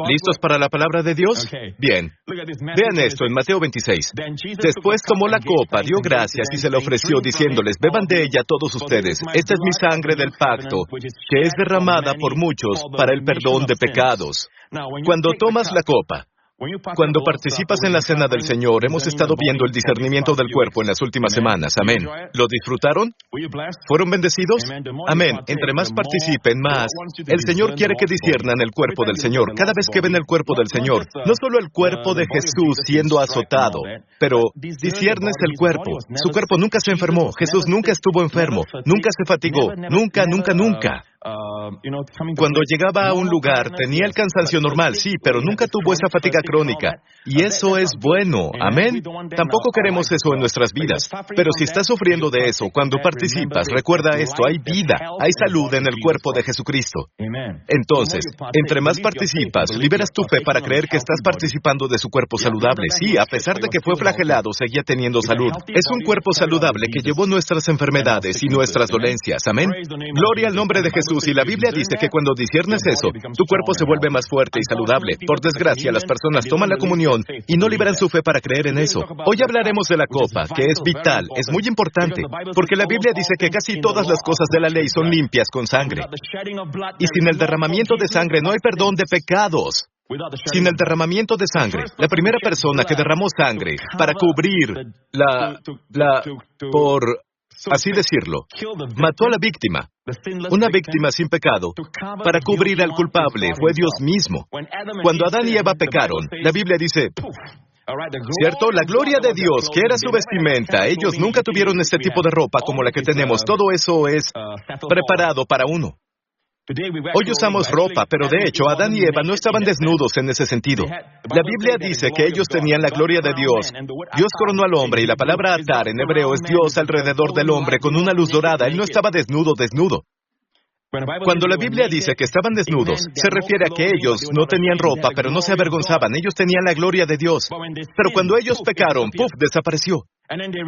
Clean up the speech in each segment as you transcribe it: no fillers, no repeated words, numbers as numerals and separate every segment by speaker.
Speaker 1: ¿Listos para la palabra de Dios? Bien. Vean esto en Mateo 26. Después tomó la copa, dio gracias y se la ofreció diciéndoles, beban de ella todos ustedes. Esta es mi sangre del pacto, que es derramada por muchos para el perdón de pecados. Cuando tomas la copa, cuando participas en la cena del Señor, hemos estado viendo el discernimiento del cuerpo en las últimas semanas. Amén. ¿Lo disfrutaron? ¿Fueron bendecidos? Amén. Entre más participen, más. El Señor quiere que disciernan el cuerpo del Señor. Cada vez que ven el cuerpo del Señor, no solo el cuerpo de Jesús siendo azotado, pero disciernes el cuerpo. Su cuerpo nunca se enfermó. Jesús nunca estuvo enfermo. Nunca se fatigó. Nunca, nunca, nunca. Cuando llegaba a un lugar, tenía el cansancio normal, sí, pero nunca tuvo esa fatiga crónica. Y eso es bueno. Amén. Tampoco queremos eso en nuestras vidas. Pero si estás sufriendo de eso, cuando participas, recuerda esto, hay vida, hay salud en el cuerpo de Jesucristo. Entonces, entre más participas, liberas tu fe para creer que estás participando de su cuerpo saludable. Sí, a pesar de que fue flagelado, seguía teniendo salud. Es un cuerpo saludable que llevó nuestras enfermedades y nuestras dolencias. Amén. Gloria al nombre de Jesús. Y la Biblia dice que cuando disciernes eso, tu cuerpo se vuelve más fuerte y saludable. Por desgracia, las personas toman la comunión y no liberan su fe para creer en eso. Hoy hablaremos de la copa, que es vital, es muy importante, porque la Biblia dice que casi todas las cosas de la ley son limpias con sangre. Y sin el derramamiento de sangre no hay perdón de pecados. Sin el derramamiento de sangre, la primera persona que derramó sangre para cubrir por así decirlo, mató a la víctima, una víctima sin pecado, para cubrir al culpable, fue Dios mismo. Cuando Adán y Eva pecaron, la Biblia dice, ¿cierto? La gloria de Dios, que era su vestimenta, ellos nunca tuvieron este tipo de ropa como la que tenemos, todo eso es preparado para uno. Hoy usamos ropa, pero de hecho, Adán y Eva no estaban desnudos en ese sentido. La Biblia dice que ellos tenían la gloria de Dios. Dios coronó al hombre, y la palabra atar en hebreo es Dios alrededor del hombre con una luz dorada. Él no estaba desnudo. Cuando la Biblia dice que estaban desnudos, se refiere a que ellos no tenían ropa, pero no se avergonzaban. Ellos tenían la gloria de Dios. Pero cuando ellos pecaron, ¡puf!, desapareció.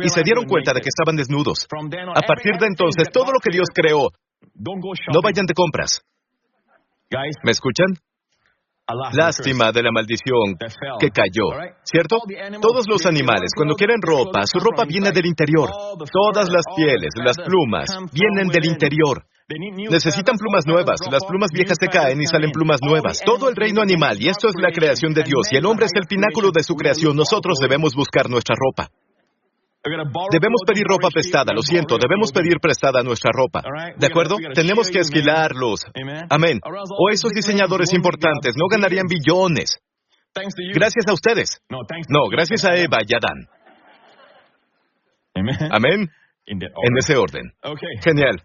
Speaker 1: Y se dieron cuenta de que estaban desnudos. A partir de entonces, todo lo que Dios creó, no vayan de compras. ¿Me escuchan? Lástima de la maldición que cayó, ¿cierto? Todos los animales, cuando quieren ropa, su ropa viene del interior. Todas las pieles, las plumas, vienen del interior. Necesitan plumas nuevas. Las plumas viejas se caen y salen plumas nuevas. Todo el reino animal, y esto es la creación de Dios, y el hombre es el pináculo de su creación. Nosotros debemos buscar nuestra ropa. Debemos pedir ropa prestada, lo siento, debemos pedir prestada nuestra ropa. ¿De acuerdo? Tenemos que esquilarlos. Amén. O esos diseñadores importantes no ganarían billones. Gracias a ustedes. No, gracias a Eva y Adán. Amén. En ese orden. Genial.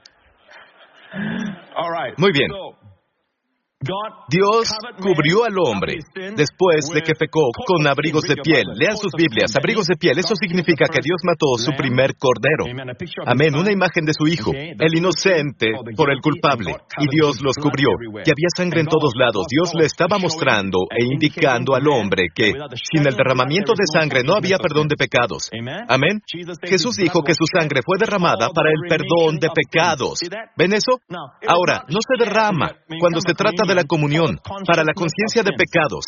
Speaker 1: Muy bien. Dios cubrió al hombre después de que pecó con abrigos de piel. Lean sus Biblias, abrigos de piel. Eso significa que Dios mató su primer cordero. Amén, una imagen de su hijo, el inocente por el culpable. Y Dios los cubrió. Y había sangre en todos lados. Dios le estaba mostrando e indicando al hombre que sin el derramamiento de sangre no había perdón de pecados. Amén. Jesús dijo que su sangre fue derramada para el perdón de pecados. ¿Ven eso? Ahora, no se derrama cuando se trata de la comunión, para la conciencia de pecados.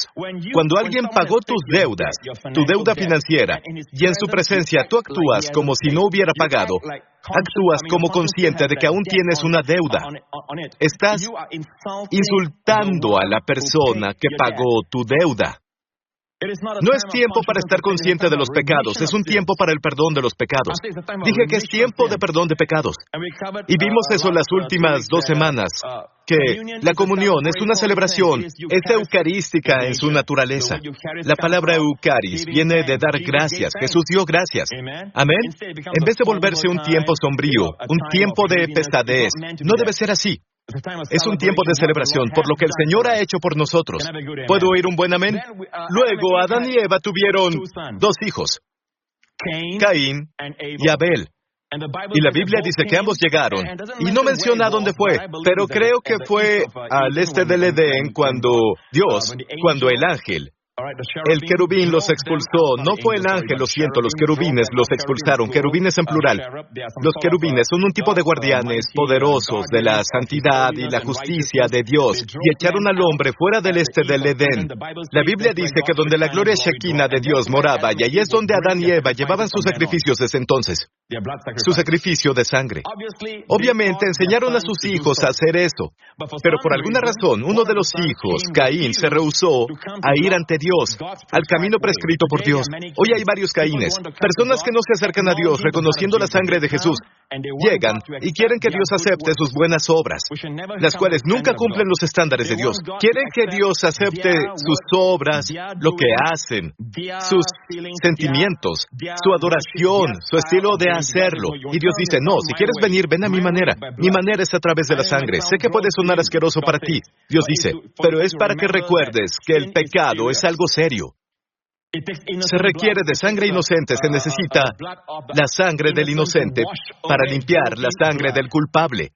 Speaker 1: Cuando alguien pagó tus deudas, tu deuda financiera, y en su presencia tú actúas como si no hubiera pagado, actúas como consciente de que aún tienes una deuda. Estás insultando a la persona que pagó tu deuda. No es tiempo para estar consciente de los pecados, es un tiempo para el perdón de los pecados. Dije que es tiempo de perdón de pecados. Y vimos eso las últimas 2 semanas, que la comunión es una celebración, es eucarística en su naturaleza. La palabra eucaris viene de dar gracias. Jesús dio gracias. Amén. En vez de volverse un tiempo sombrío, un tiempo de pesadez, no debe ser así. Es un tiempo de celebración por lo que el Señor ha hecho por nosotros. ¿Puedo oír un buen amén? Luego, Adán y Eva tuvieron 2 hijos, Caín y Abel. Y la Biblia dice que ambos llegaron, y no menciona dónde fue, pero creo que fue al este del Edén cuando el ángel El querubín los expulsó. No fue el ángel, lo siento, los querubines los expulsaron. Querubines en plural. Los querubines son un tipo de guardianes poderosos de la santidad y la justicia de Dios, y echaron al hombre fuera del del Edén. La Biblia dice que donde la gloria Shekinah de Dios moraba, y ahí es donde Adán y Eva llevaban sus sacrificios desde entonces. Su sacrificio de sangre. Obviamente enseñaron a sus hijos a hacer eso, pero por alguna razón uno de los hijos, Caín, se rehusó a ir ante Dios, al camino prescrito por Dios. Hoy hay varios Caínes, personas que no se acercan a Dios reconociendo la sangre de Jesús. Llegan y quieren que Dios acepte sus buenas obras, las cuales nunca cumplen los estándares de Dios. Quieren que Dios acepte sus obras, lo que hacen, sus sentimientos, su adoración, su estilo de hacerlo. Y Dios dice, no, si quieres venir, ven a mi manera. Mi manera es a través de la sangre. Sé que puede sonar asqueroso para ti. Dios dice, pero es para que recuerdes que el pecado es algo serio. Se requiere de sangre inocente, se necesita la sangre del inocente para limpiar la sangre del culpable.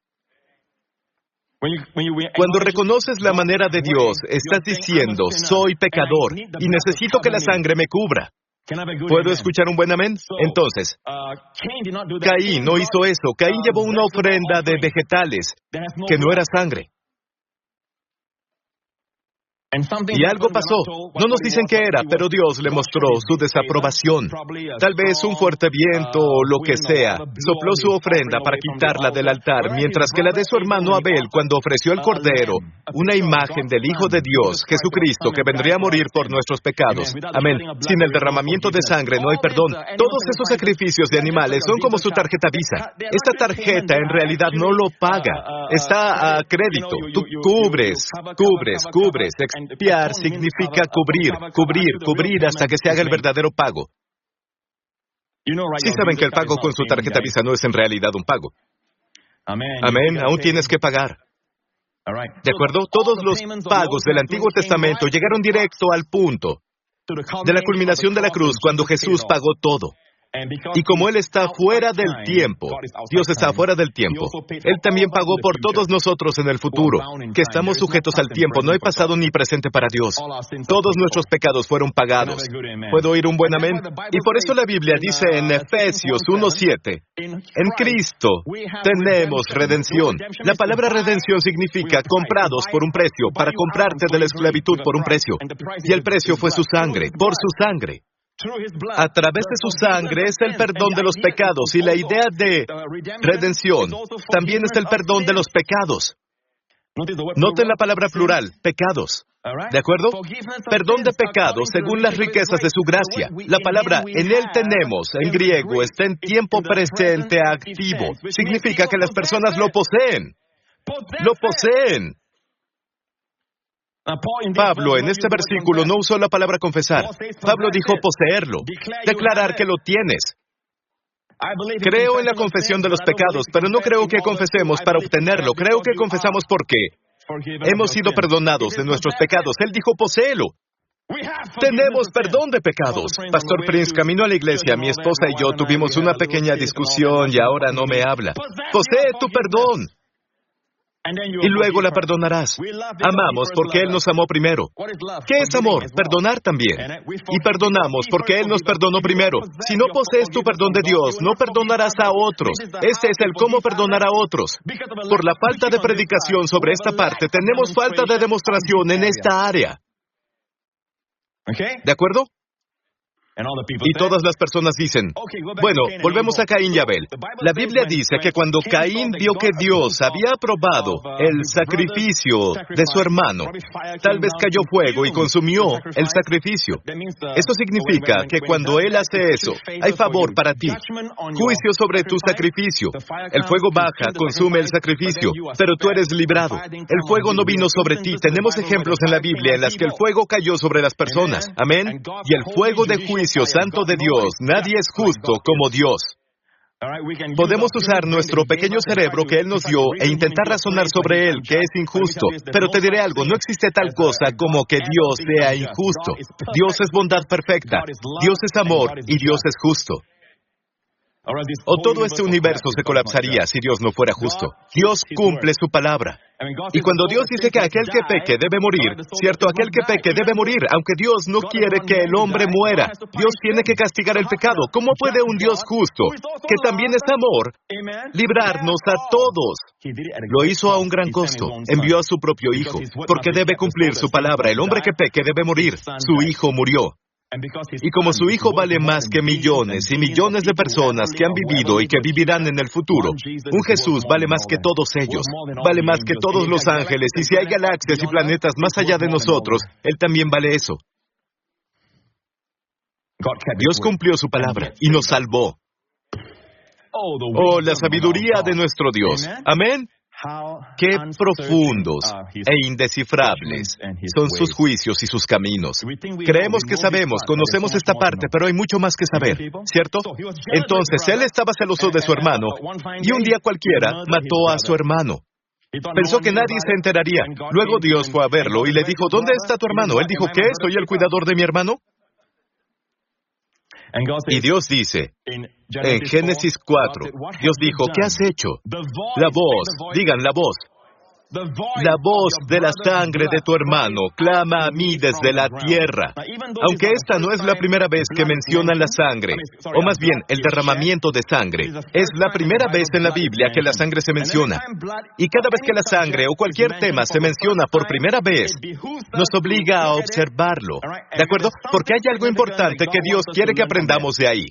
Speaker 1: Cuando reconoces la manera de Dios, estás diciendo, soy pecador y necesito que la sangre me cubra. ¿Puedo escuchar un buen amén? Entonces, Caín no hizo eso. Caín llevó una ofrenda de vegetales que no era sangre. Y algo pasó. No nos dicen qué era, pero Dios le mostró su desaprobación. Tal vez un fuerte viento o lo que sea sopló su ofrenda para quitarla del altar, mientras que la de su hermano Abel, cuando ofreció el cordero, una imagen del Hijo de Dios, Jesucristo, que vendría a morir por nuestros pecados. Amén. Sin el derramamiento de sangre no hay perdón. Todos esos sacrificios de animales son como su tarjeta Visa. Esta tarjeta en realidad no lo paga. Está a crédito. Tú cubres. Expiar significa cubrir hasta que se haga el verdadero pago. Sí saben que el pago con su tarjeta Visa no es en realidad un pago. Amén, aún tienes que pagar. ¿De acuerdo? Todos los pagos del Antiguo Testamento llegaron directo al punto de la culminación de la cruz, cuando Jesús pagó todo. Y como Él está fuera del tiempo, Dios está fuera del tiempo, Él también pagó por todos nosotros en el futuro, que estamos sujetos al tiempo. No hay pasado ni presente para Dios. Todos nuestros pecados fueron pagados. ¿Puedo oír un buen amén? Y por eso la Biblia dice en Efesios 1:7, en Cristo tenemos redención. La palabra redención significa comprados por un precio, para comprarte de la esclavitud por un precio. Y el precio fue su sangre, por su sangre. A través de su sangre es el perdón de los pecados, y la idea de redención también es el perdón de los pecados. Noten la palabra plural, pecados. ¿De acuerdo? Perdón de pecados según las riquezas de su gracia. La palabra en Él tenemos, en griego, está en tiempo presente activo. Significa que las personas lo poseen. Lo poseen. Pablo en este versículo no usó la palabra confesar. Pablo dijo poseerlo, declarar que lo tienes. Creo en la confesión de los pecados, pero no creo que confesemos para obtenerlo. Creo que confesamos porque hemos sido perdonados de nuestros pecados. Él dijo poséelo. Tenemos perdón de pecados. Pastor Prince, camino a la iglesia, mi esposa y yo tuvimos una pequeña discusión y ahora no me habla. Posee tu perdón. Y luego la perdonarás. Amamos porque Él nos amó primero. ¿Qué es amor? Perdonar también. Y perdonamos porque Él nos perdonó primero. Si no posees tu perdón de Dios, no perdonarás a otros. Este es el cómo perdonar a otros. Por la falta de predicación sobre esta parte, tenemos falta de demostración en esta área. ¿De acuerdo? Y todas las personas dicen, bueno, volvemos a Caín y Abel. La Biblia dice que cuando Caín vio que Dios había aprobado el sacrificio de su hermano, tal vez cayó fuego y consumió el sacrificio. Eso significa que cuando Él hace eso, hay favor para ti, juicio sobre tu sacrificio. El fuego baja, consume el sacrificio, pero tú eres librado. El fuego no vino sobre ti. Tenemos ejemplos en la Biblia en las que el fuego cayó sobre las personas. Amén. Y el fuego de juicio santo de Dios, nadie es justo como Dios. Podemos usar nuestro pequeño cerebro que Él nos dio e intentar razonar sobre Él, que es injusto. Pero te diré algo, no existe tal cosa como que Dios sea injusto. Dios es bondad perfecta, Dios es amor y Dios es justo. O todo este universo se colapsaría si Dios no fuera justo. Dios cumple su palabra. Y cuando Dios dice que aquel que peque debe morir, cierto, aquel que peque debe morir, aunque Dios no quiere que el hombre muera. Dios tiene que castigar el pecado. ¿Cómo puede un Dios justo, que también es amor, librarnos a todos? Lo hizo a un gran costo. Envió a su propio Hijo, porque debe cumplir su palabra. El hombre que peque debe morir. Su Hijo murió. Y como su Hijo vale más que millones y millones de personas que han vivido y que vivirán en el futuro, un Jesús vale más que todos ellos, vale más que todos los ángeles, y si hay galaxias y planetas más allá de nosotros, Él también vale eso. Dios cumplió su palabra y nos salvó. Oh, la sabiduría de nuestro Dios. Amén. Qué profundos e indescifrables son sus juicios y sus caminos. Creemos que sabemos, conocemos esta parte, pero hay mucho más que saber, ¿cierto? Entonces, él estaba celoso de su hermano, y un día cualquiera mató a su hermano. Pensó que nadie se enteraría. Luego Dios fue a verlo y le dijo, ¿dónde está tu hermano? Él dijo, ¿qué? ¿Soy el cuidador de mi hermano? Y Dios dice, en Génesis 4, Dios dijo, ¿qué has hecho? La voz, digan la voz. La voz de la sangre de tu hermano clama a mí desde la tierra. Aunque esta no es la primera vez que mencionan la sangre, o más bien el derramamiento de sangre, es la primera vez en la Biblia que la sangre se menciona. Y cada vez que la sangre o cualquier tema se menciona por primera vez, nos obliga a observarlo. ¿De acuerdo? Porque hay algo importante que Dios quiere que aprendamos de ahí.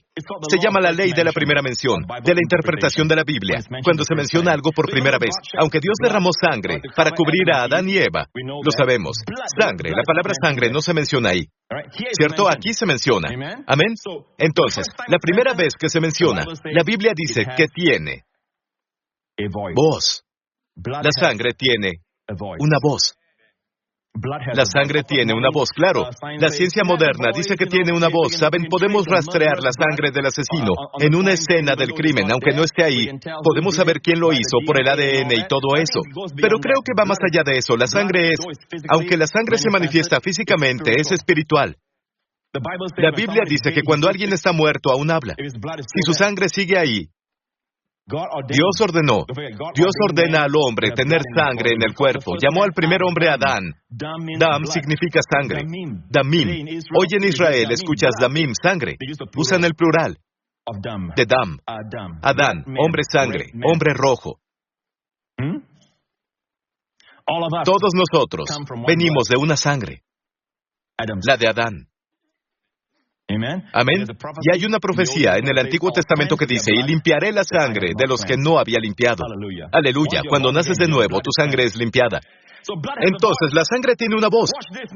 Speaker 1: Se llama la ley de la primera mención, de la interpretación de la Biblia. Cuando se menciona algo por primera vez, aunque Dios derramó sangre para cubrir a Adán y Eva, lo sabemos. Sangre, la palabra sangre no se menciona ahí. ¿Cierto? Aquí se menciona. ¿Amén? Entonces, la primera vez que se menciona, la Biblia dice que tiene voz. La sangre tiene una voz. La sangre tiene una voz, claro. La ciencia moderna dice que tiene una voz. ¿Saben? Podemos rastrear la sangre del asesino en una escena del crimen, aunque no esté ahí. Podemos saber quién lo hizo por el ADN y todo eso. Pero creo que va más allá de eso. La sangre es, aunque la sangre se manifiesta físicamente, es espiritual. La Biblia dice que cuando alguien está muerto, aún habla. Si su sangre sigue ahí, Dios ordena al hombre tener sangre en el cuerpo. Llamó al primer hombre Adán. Dam significa sangre. Damim. Hoy en Israel escuchas Damim, sangre. Usan el plural de Dam. Adán, hombre sangre, hombre rojo. Todos nosotros venimos de una sangre, la de Adán. Amén. Y hay una profecía en el Antiguo Testamento que dice, y limpiaré la sangre de los que no había limpiado. Aleluya. Cuando naces de nuevo, tu sangre es limpiada. Entonces, la sangre tiene una voz.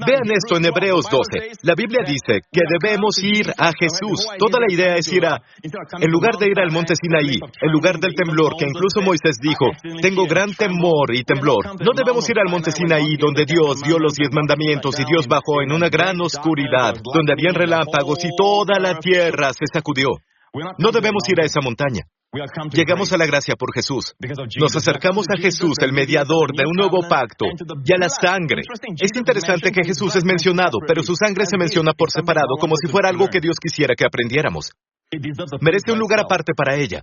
Speaker 1: Vean esto en Hebreos 12. La Biblia dice que debemos ir a Jesús. Toda la idea es ir en lugar de ir al monte Sinaí, en lugar del temblor, que incluso Moisés dijo, tengo gran temor y temblor. No debemos ir al monte Sinaí, donde Dios dio los 10 mandamientos y Dios bajó en una gran oscuridad, donde habían relámpagos y toda la tierra se sacudió. No debemos ir a esa montaña. Llegamos a la gracia por Jesús. Nos acercamos a Jesús, el mediador de un nuevo pacto, y a la sangre. Es interesante que Jesús es mencionado, pero su sangre se menciona por separado, como si fuera algo que Dios quisiera que aprendiéramos. Merece un lugar aparte para ella.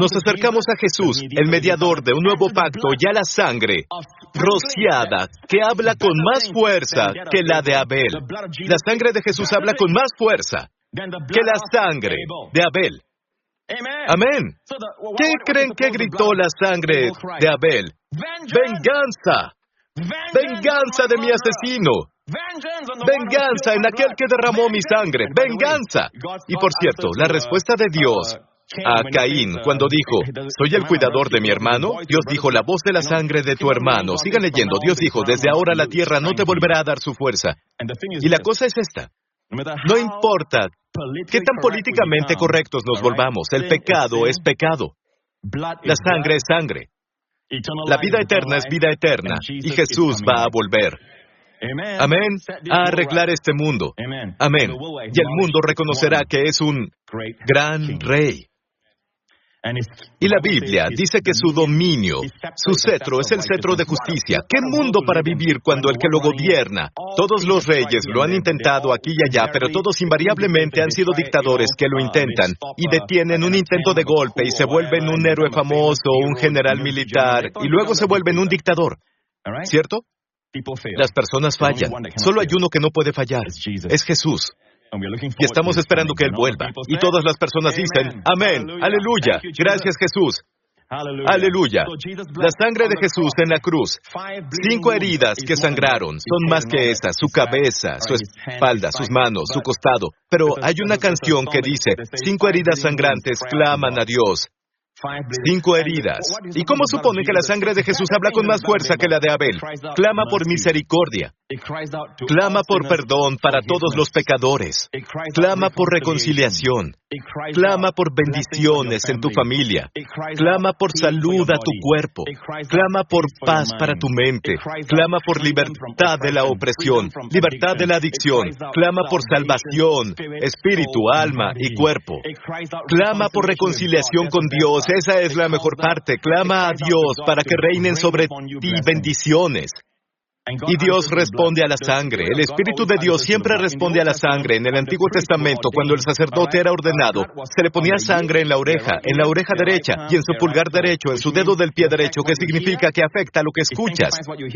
Speaker 1: Nos acercamos a Jesús, el mediador de un nuevo pacto, y a la sangre rociada, que habla con más fuerza que la de Abel. La sangre de Jesús habla con más fuerza que la sangre de Abel. Amén. ¿Qué creen que gritó la sangre de Abel? ¡Venganza! ¡Venganza de mi asesino! ¡Venganza en aquel que derramó mi sangre! ¡Venganza! Y por cierto, la respuesta de Dios a Caín cuando dijo, ¿soy el cuidador de mi hermano? Dios dijo, la voz de la sangre de tu hermano. Sigan leyendo. Dios dijo, desde ahora la tierra no te volverá a dar su fuerza. Y la cosa es esta. No importa qué tan políticamente correctos nos volvamos, el pecado es pecado. La sangre es sangre. La vida eterna es vida eterna, y Jesús va a volver. Amén. A arreglar este mundo. Amén. Y el mundo reconocerá que es un gran rey. Y la Biblia dice que su dominio, su cetro, es el cetro de justicia. ¿Qué mundo para vivir cuando el que lo gobierna? Todos los reyes lo han intentado aquí y allá, pero todos invariablemente han sido dictadores que lo intentan y detienen un intento de golpe y se vuelven un héroe famoso, un general militar, y luego se vuelven un dictador. ¿Cierto? Las personas fallan. Solo hay uno que no puede fallar. Es Jesús. Y estamos esperando que Él vuelva. Y todas las personas dicen, amén, aleluya, gracias Jesús. Aleluya. La sangre de Jesús en la cruz. 5 heridas que sangraron. Son más que esas. Su cabeza, su espalda, sus manos, su costado. Pero hay una canción que dice, 5 heridas sangrantes claman a Dios. 5 heridas. ¿Y cómo supone que la sangre de Jesús habla con más fuerza que la de Abel? Clama por misericordia. Clama por perdón para todos los pecadores. Clama por reconciliación. Clama por bendiciones en tu familia. Clama por salud a tu cuerpo. Clama por paz para tu mente. Clama por libertad de la opresión, libertad de la adicción. Clama por salvación, espíritu, alma y cuerpo. Clama por reconciliación con Dios. Esa es la mejor parte. Clama a Dios para que reinen sobre ti bendiciones. Y Dios responde a la sangre. El Espíritu de Dios siempre responde a la sangre. En el Antiguo Testamento, cuando el sacerdote era ordenado, se le ponía sangre en la oreja derecha, y en su pulgar derecho, en su dedo del pie derecho, que significa que afecta lo que escuchas.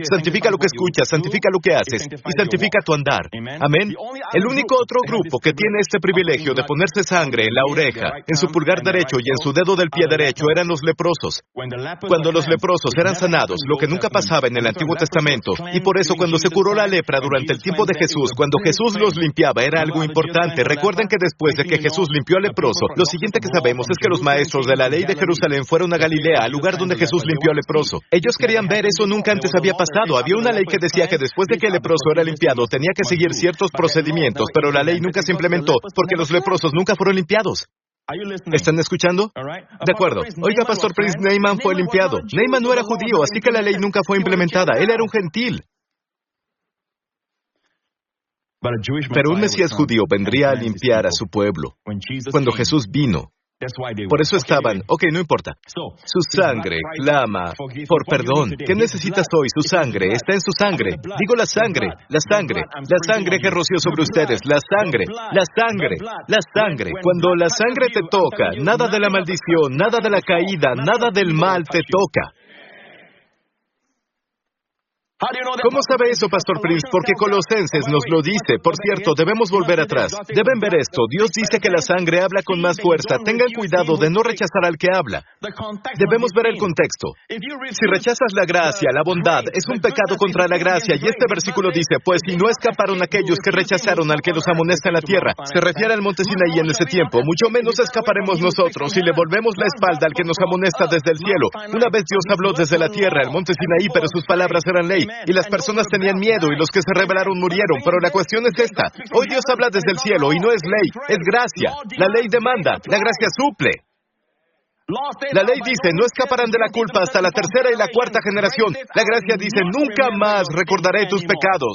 Speaker 1: Santifica lo que escuchas, santifica lo que haces, y santifica tu andar. Amén. El único otro grupo que tiene este privilegio de ponerse sangre en la oreja, en su pulgar derecho y en su dedo del pie derecho eran los leprosos. Cuando los leprosos eran sanados, lo que nunca pasaba en el Antiguo Testamento, y por eso cuando se curó la lepra durante el tiempo de Jesús, cuando Jesús los limpiaba, era algo importante. Recuerden que después de que Jesús limpió al leproso, lo siguiente que sabemos es que los maestros de la ley de Jerusalén fueron a Galilea, al lugar donde Jesús limpió al leproso. Ellos querían ver eso, nunca antes había pasado. Había una ley que decía que después de que el leproso era limpiado, tenía que seguir ciertos procedimientos, pero la ley nunca se implementó, porque los leprosos nunca fueron limpiados. ¿Están escuchando? De acuerdo. Oiga, Pastor Prince, Naaman fue limpiado. Naaman no era judío, así que la ley nunca fue implementada. Él era un gentil. Pero un Mesías judío vendría a limpiar a su pueblo. Cuando Jesús vino, por eso estaban, no importa. Su sangre clama por perdón. ¿Qué necesitas hoy? Su sangre está en su sangre. Digo la sangre que roció sobre ustedes. La sangre. Cuando la sangre te toca, nada de la maldición, nada de la caída, nada del mal te toca. ¿Cómo sabe eso, Pastor Prince? Porque Colosenses nos lo dice. Por cierto, debemos volver atrás. Deben ver esto. Dios dice que la sangre habla con más fuerza. Tengan cuidado de no rechazar al que habla. Debemos ver el contexto. Si rechazas la gracia, la bondad, es un pecado contra la gracia. Y este versículo dice, pues si no escaparon aquellos que rechazaron al que los amonesta en la tierra. Se refiere al monte Sinaí en ese tiempo. Mucho menos escaparemos nosotros si le volvemos la espalda al que nos amonesta desde el cielo. Una vez Dios habló desde la tierra, el monte Sinaí, pero sus palabras eran ley. Y las personas tenían miedo y los que se rebelaron murieron. Pero la cuestión es esta. Hoy Dios habla desde el cielo y no es ley, es gracia. La ley demanda, la gracia suple. La ley dice, no escaparán de la culpa hasta la 3ª y la 4ª generación. La gracia dice, nunca más recordaré tus pecados.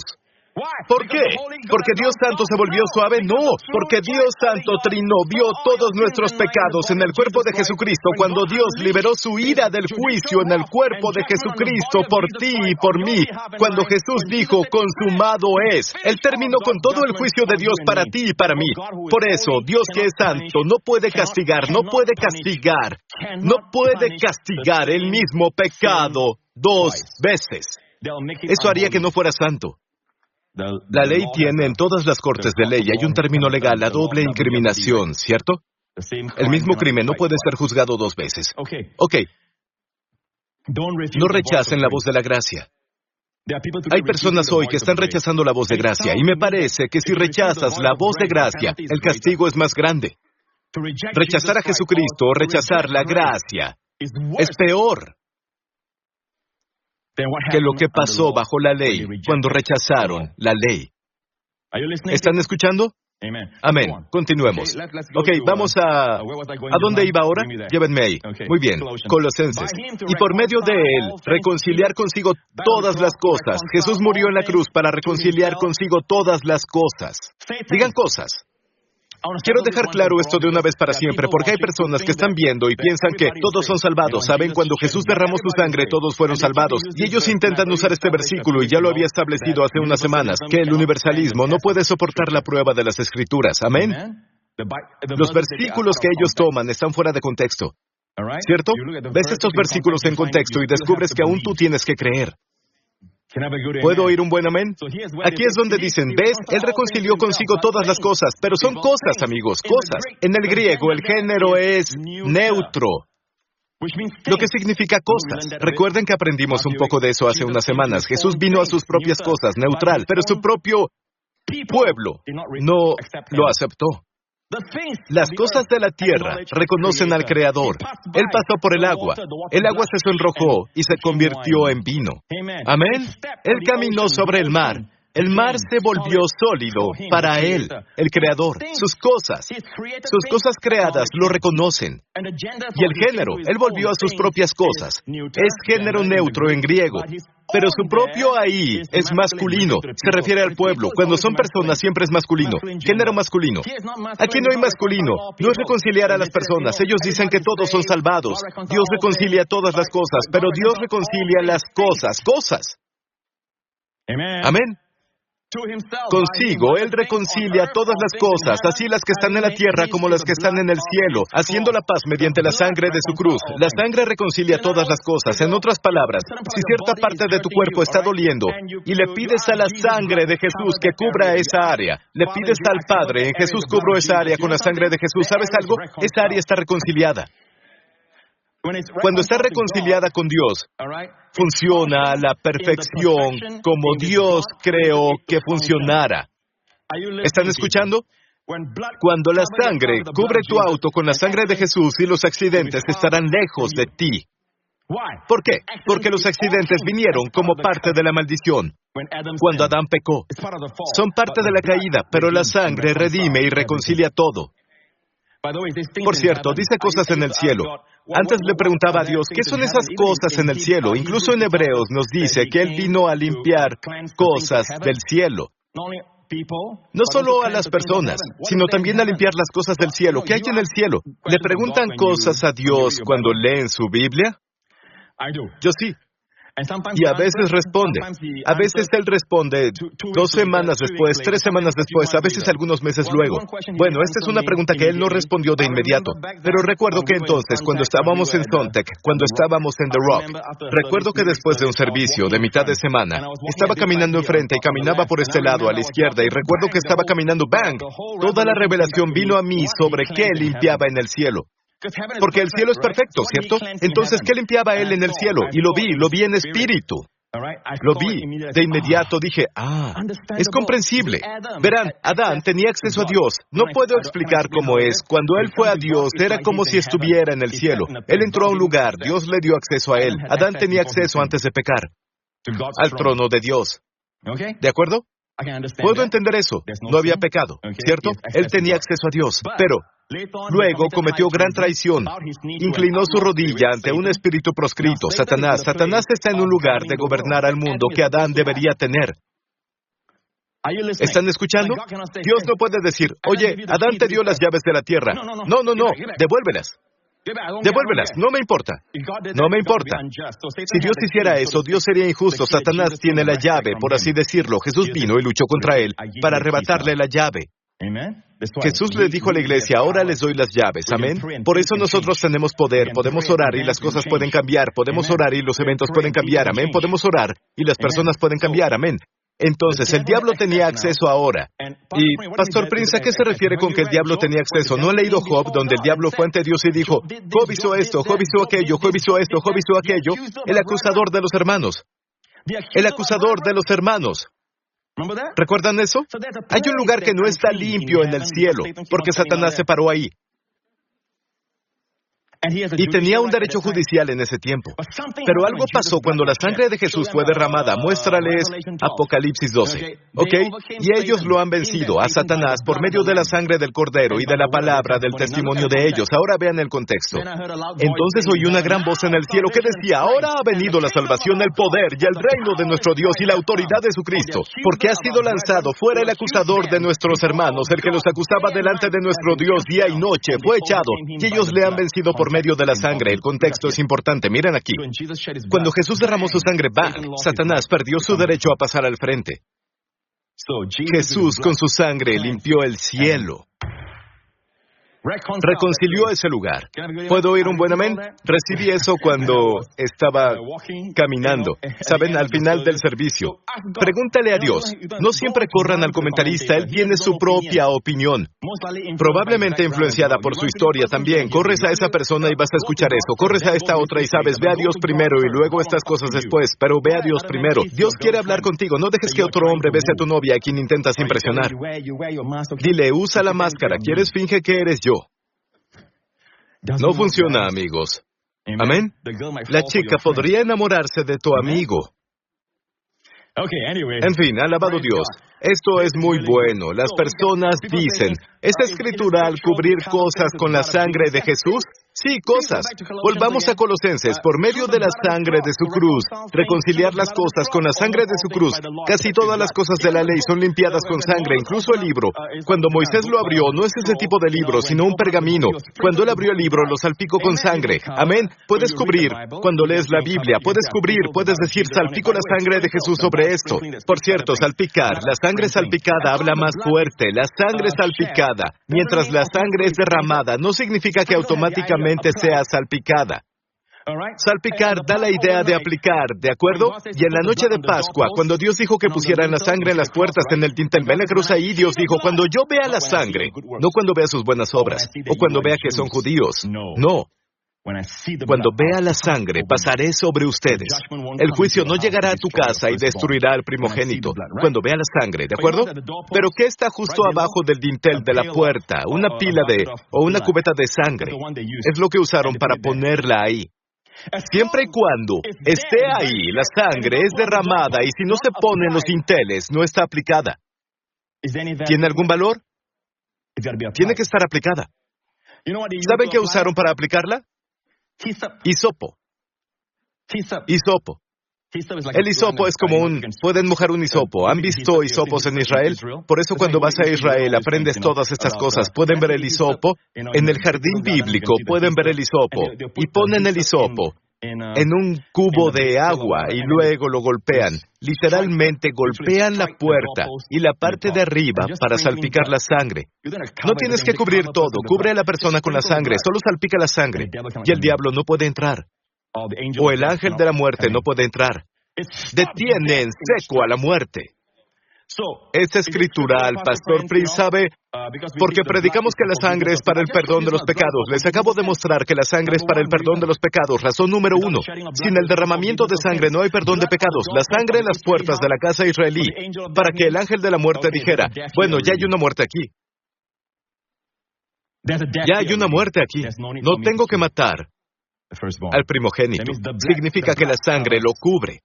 Speaker 1: ¿Por qué? ¿Porque Dios Santo se volvió suave? No, porque Dios Santo Trino vio todos nuestros pecados en el cuerpo de Jesucristo cuando Dios liberó su ira del juicio en el cuerpo de Jesucristo por ti y por mí. Cuando Jesús dijo, consumado es, Él terminó con todo el juicio de Dios para ti y para mí. Por eso, Dios que es santo no puede castigar el mismo pecado 2 veces. Eso haría que no fuera santo. La ley tiene en todas las cortes de ley, hay un término legal, la doble incriminación, ¿cierto? El mismo crimen no puede ser juzgado 2 veces. No rechacen la voz de la gracia. Hay personas hoy que están rechazando la voz de gracia, y me parece que si rechazas la voz de gracia, el castigo es más grande. Rechazar a Jesucristo o rechazar la gracia es peor que lo que pasó bajo la ley cuando rechazaron la ley. ¿Están escuchando? Amén. Continuemos. Vamos a... ¿A dónde iba ahora? Llévenme ahí. Muy bien. Colosenses. Y por medio de Él, reconciliar consigo todas las cosas. Jesús murió en la cruz para reconciliar consigo todas las cosas. Digan cosas. Quiero dejar claro esto de una vez para siempre, porque hay personas que están viendo y piensan que todos son salvados. Saben, cuando Jesús derramó su sangre, todos fueron salvados. Y ellos intentan usar este versículo, y ya lo había establecido hace unas semanas, que el universalismo no puede soportar la prueba de las Escrituras. Amén. Los versículos que ellos toman están fuera de contexto. ¿Cierto? Ves estos versículos en contexto y descubres que aún tú tienes que creer. ¿Puedo oír un buen amén? Aquí es donde dicen, ¿ves? Él reconcilió consigo todas las cosas, pero son cosas, amigos, cosas. En el griego, el género es neutro, lo que significa cosas. Recuerden que aprendimos un poco de eso hace unas semanas. Jesús vino a sus propias cosas, neutral, pero su propio pueblo no lo aceptó. Las cosas de la tierra reconocen al Creador. Él pasó por el agua se sonrojó y se convirtió en vino. Amén. Él caminó sobre el mar se volvió sólido para Él, el Creador. Sus cosas creadas lo reconocen. Y el género, Él volvió a sus propias cosas. Es género neutro en griego. Pero su propio ahí es masculino. Se refiere al pueblo. Cuando son personas siempre es masculino. Género masculino. Aquí no hay masculino. No es reconciliar a las personas. Ellos dicen que todos son salvados. Dios reconcilia todas las cosas, pero Dios reconcilia las cosas. Amén. Consigo, Él reconcilia todas las cosas, así las que están en la tierra como las que están en el cielo, haciendo la paz mediante la sangre de su cruz. La sangre reconcilia todas las cosas. En otras palabras, si cierta parte de tu cuerpo está doliendo y le pides a la sangre de Jesús que cubra esa área, le pides al Padre, en Jesús cubro esa área con la sangre de Jesús, ¿sabes algo? Esa área está reconciliada. Cuando está reconciliada con Dios, funciona a la perfección como Dios creó que funcionara. ¿Están escuchando? Cuando la sangre cubre tu auto con la sangre de Jesús y los accidentes estarán lejos de ti. ¿Por qué? Porque los accidentes vinieron como parte de la maldición. Cuando Adán pecó, son parte de la caída, pero la sangre redime y reconcilia todo. Por cierto, dice cosas en el cielo. Antes le preguntaba a Dios, ¿qué son esas cosas en el cielo? Incluso en Hebreos nos dice que Él vino a limpiar cosas del cielo. No solo a las personas, sino también a limpiar las cosas del cielo. ¿Qué hay en el cielo? ¿Le preguntan cosas a Dios cuando leen su Biblia? Yo sí. Y a veces responde. A veces Él responde 2 semanas después, 3 semanas después, a veces algunos meses luego. Bueno, esta es una pregunta que Él no respondió de inmediato. Pero recuerdo que entonces, cuando estábamos en Sontec, cuando estábamos en The Rock, recuerdo que después de un servicio de mitad de semana, estaba caminando enfrente y caminaba por este lado, a la izquierda, y recuerdo que estaba caminando, ¡bang! Toda la revelación vino a mí sobre qué limpiaba en el cielo. Porque el cielo es perfecto, ¿cierto? Entonces, ¿qué limpiaba Él en el cielo? Y lo vi en espíritu. Lo vi. De inmediato dije, es comprensible. Verán, Adán tenía acceso a Dios. No puedo explicar cómo es. Cuando él fue a Dios, era como si estuviera en el cielo. Él entró a un lugar, Dios le dio acceso a él. Adán tenía acceso antes de pecar al trono de Dios. ¿De acuerdo? Puedo entender eso. No había pecado, ¿cierto? Él tenía acceso a Dios. Pero luego cometió gran traición. Inclinó su rodilla ante un espíritu proscrito, Satanás. Satanás está en un lugar de gobernar al mundo que Adán debería tener. ¿Están escuchando? Dios no puede decir, oye, Adán te dio las llaves de la tierra. No, devuélvelas. Devuélvelas, no me importa. No me importa. Si Dios hiciera eso, Dios sería injusto. Satanás tiene la llave, por así decirlo. Jesús vino y luchó contra él para arrebatarle la llave. Jesús le dijo a la iglesia, ahora les doy las llaves, amén. Por eso nosotros tenemos poder, podemos orar y las cosas pueden cambiar, podemos orar y los eventos pueden cambiar, amén. Podemos orar y las personas pueden cambiar, amén. Entonces, el diablo tenía acceso ahora. Y, Pastor Prince, ¿a qué se refiere con que el diablo tenía acceso? ¿No ha leído Job, donde el diablo fue ante Dios y dijo, Job hizo esto, Job hizo aquello, Job hizo esto, Job hizo aquello? El acusador de los hermanos. El acusador de los hermanos. ¿Recuerdan eso? Hay un lugar que no está limpio en el cielo, porque Satanás se paró ahí. Y tenía un derecho judicial en ese tiempo. Pero algo pasó cuando la sangre de Jesús fue derramada. Muéstrales Apocalipsis 12. ¿Ok? Y ellos lo han vencido, a Satanás, por medio de la sangre del Cordero y de la palabra del testimonio de ellos. Ahora vean el contexto. Entonces oí una gran voz en el cielo que decía: ahora ha venido la salvación, el poder y el reino de nuestro Dios y la autoridad de su Cristo, porque ha sido lanzado fuera el acusador de nuestros hermanos, el que los acusaba delante de nuestro Dios día y noche. Fue echado, y ellos le han vencido por medio de la sangre. El contexto es importante. Miren aquí. Cuando Jesús derramó su sangre, Satanás perdió su derecho a pasar al frente. Jesús con su sangre limpió el cielo. Reconcilió ese lugar. ¿Puedo oír un buen amén? Recibí eso cuando estaba caminando. Saben, al final del servicio. Pregúntale a Dios. No siempre corran al comentarista. Él tiene su propia opinión. Probablemente influenciada por su historia también. Corres a esa persona y vas a escuchar eso. Corres a esta otra y sabes, ve a Dios primero y luego estas cosas después. Pero ve a Dios primero. Dios quiere hablar contigo. No dejes que otro hombre bese a tu novia a quien intentas impresionar. Dile, usa la máscara. ¿Quieres? Finge que eres yo. No funciona, amigos. ¿Amén? La chica podría enamorarse de tu amigo. En fin, alabado Dios. Esto es muy bueno. Las personas dicen, ¿es escritural cubrir cosas con la sangre de Jesús? Sí, cosas. Volvamos a Colosenses. Por medio de la sangre de su cruz, reconciliar las cosas con la sangre de su cruz. Casi todas las cosas de la ley son limpiadas con sangre, incluso el libro. Cuando Moisés lo abrió, no es ese tipo de libro, sino un pergamino. Cuando él abrió el libro, lo salpicó con sangre. Amén. Puedes cubrir. Cuando lees la Biblia, puedes cubrir. Puedes decir, salpico la sangre de Jesús sobre esto. Por cierto, salpicar. La sangre salpicada habla más fuerte. La sangre salpicada. Mientras la sangre es derramada, no significa que automáticamente sea salpicada. Salpicar da la idea de aplicar, ¿de acuerdo? Y en la noche de Pascua, cuando Dios dijo que pusieran la sangre en las puertas en el dintel, ven la cruz ahí, Dios dijo, cuando yo vea la sangre, no cuando vea sus buenas obras, o cuando vea que son judíos, no. Cuando vea la sangre, pasaré sobre ustedes. El juicio no llegará a tu casa y destruirá al primogénito. Cuando vea la sangre, ¿de acuerdo? Pero ¿qué está justo abajo del dintel de la puerta? Una pila o una cubeta de sangre. Es lo que usaron para ponerla ahí. Siempre y cuando esté ahí, la sangre es derramada y si no se pone en los dinteles, no está aplicada. ¿Tiene algún valor? Tiene que estar aplicada. ¿Saben qué usaron para aplicarla? Hisopo. Hisopo. El hisopo es como pueden mojar un hisopo. ¿Han visto hisopos en Israel? Por eso cuando vas a Israel aprendes todas estas cosas. Pueden ver el hisopo. En el jardín bíblico pueden ver el hisopo. Y ponen el hisopo en un cubo de agua y luego lo golpean. Literalmente golpean la puerta y la parte de arriba para salpicar la sangre. No tienes que cubrir todo. Cubre a la persona con la sangre. Solo salpica la sangre. Y el diablo no puede entrar. O el ángel de la muerte no puede entrar. Detiene en seco a la muerte. Es escritural, Pastor Prince, ¿sabe? Porque predicamos que la sangre es para el perdón de los pecados. Les acabo de mostrar que la sangre es para el perdón de los pecados. Razón número 1. Sin el derramamiento de sangre no hay perdón de pecados. La sangre en las puertas de la casa israelí, para que el ángel de la muerte dijera, bueno, ya hay una muerte aquí. Ya hay una muerte aquí. No tengo que matar al primogénito. Significa que la sangre lo cubre.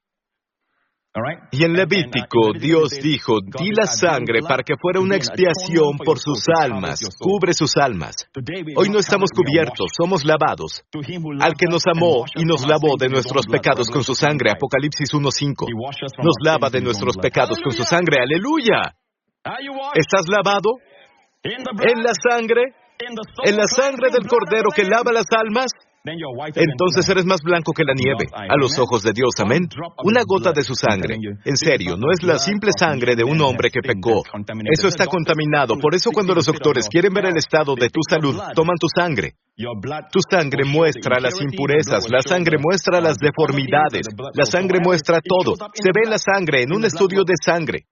Speaker 1: Y en Levítico, Dios dijo, di la sangre para que fuera una expiación por sus almas, cubre sus almas. Hoy no estamos cubiertos, somos lavados. Al que nos amó y nos lavó de nuestros pecados con su sangre, Apocalipsis 1:5. Nos lava de nuestros pecados con su sangre, ¡aleluya! ¿Estás lavado? ¿En la sangre? ¿En la sangre del Cordero que lava las almas? Entonces eres más blanco que la nieve, a los ojos de Dios, amén. Una gota de su sangre, en serio, no es la simple sangre de un hombre que pecó. Eso está contaminado, por eso cuando los doctores quieren ver el estado de tu salud, toman tu sangre. Tu sangre muestra las impurezas, la sangre muestra las deformidades, la sangre muestra todo. Se ve la sangre en un estudio de sangre.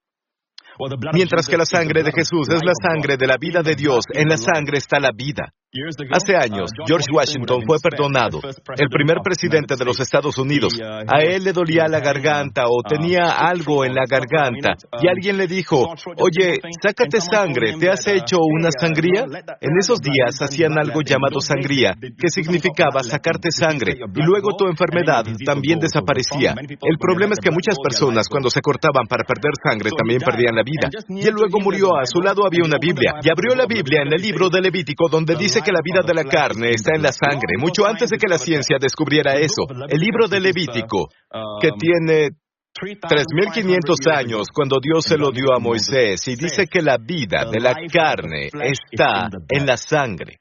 Speaker 1: Mientras que la sangre de Jesús es la sangre de la vida de Dios, en la sangre está la vida. Hace años, George Washington fue perdonado, el primer presidente de los Estados Unidos. A él le dolía la garganta o tenía algo en la garganta y alguien le dijo, oye, sácate sangre, ¿te has hecho una sangría? En esos días hacían algo llamado sangría, que significaba sacarte sangre y luego tu enfermedad también desaparecía. El problema es que muchas personas cuando se cortaban para perder sangre también perdían la vida. Y él luego murió. A su lado había una Biblia y abrió la Biblia en el libro de Levítico donde dice que la vida de la carne está en la sangre, mucho antes de que la ciencia descubriera eso. El libro de Levítico, que tiene 3,500 años cuando Dios se lo dio a Moisés, y dice que la vida de la carne está en la sangre.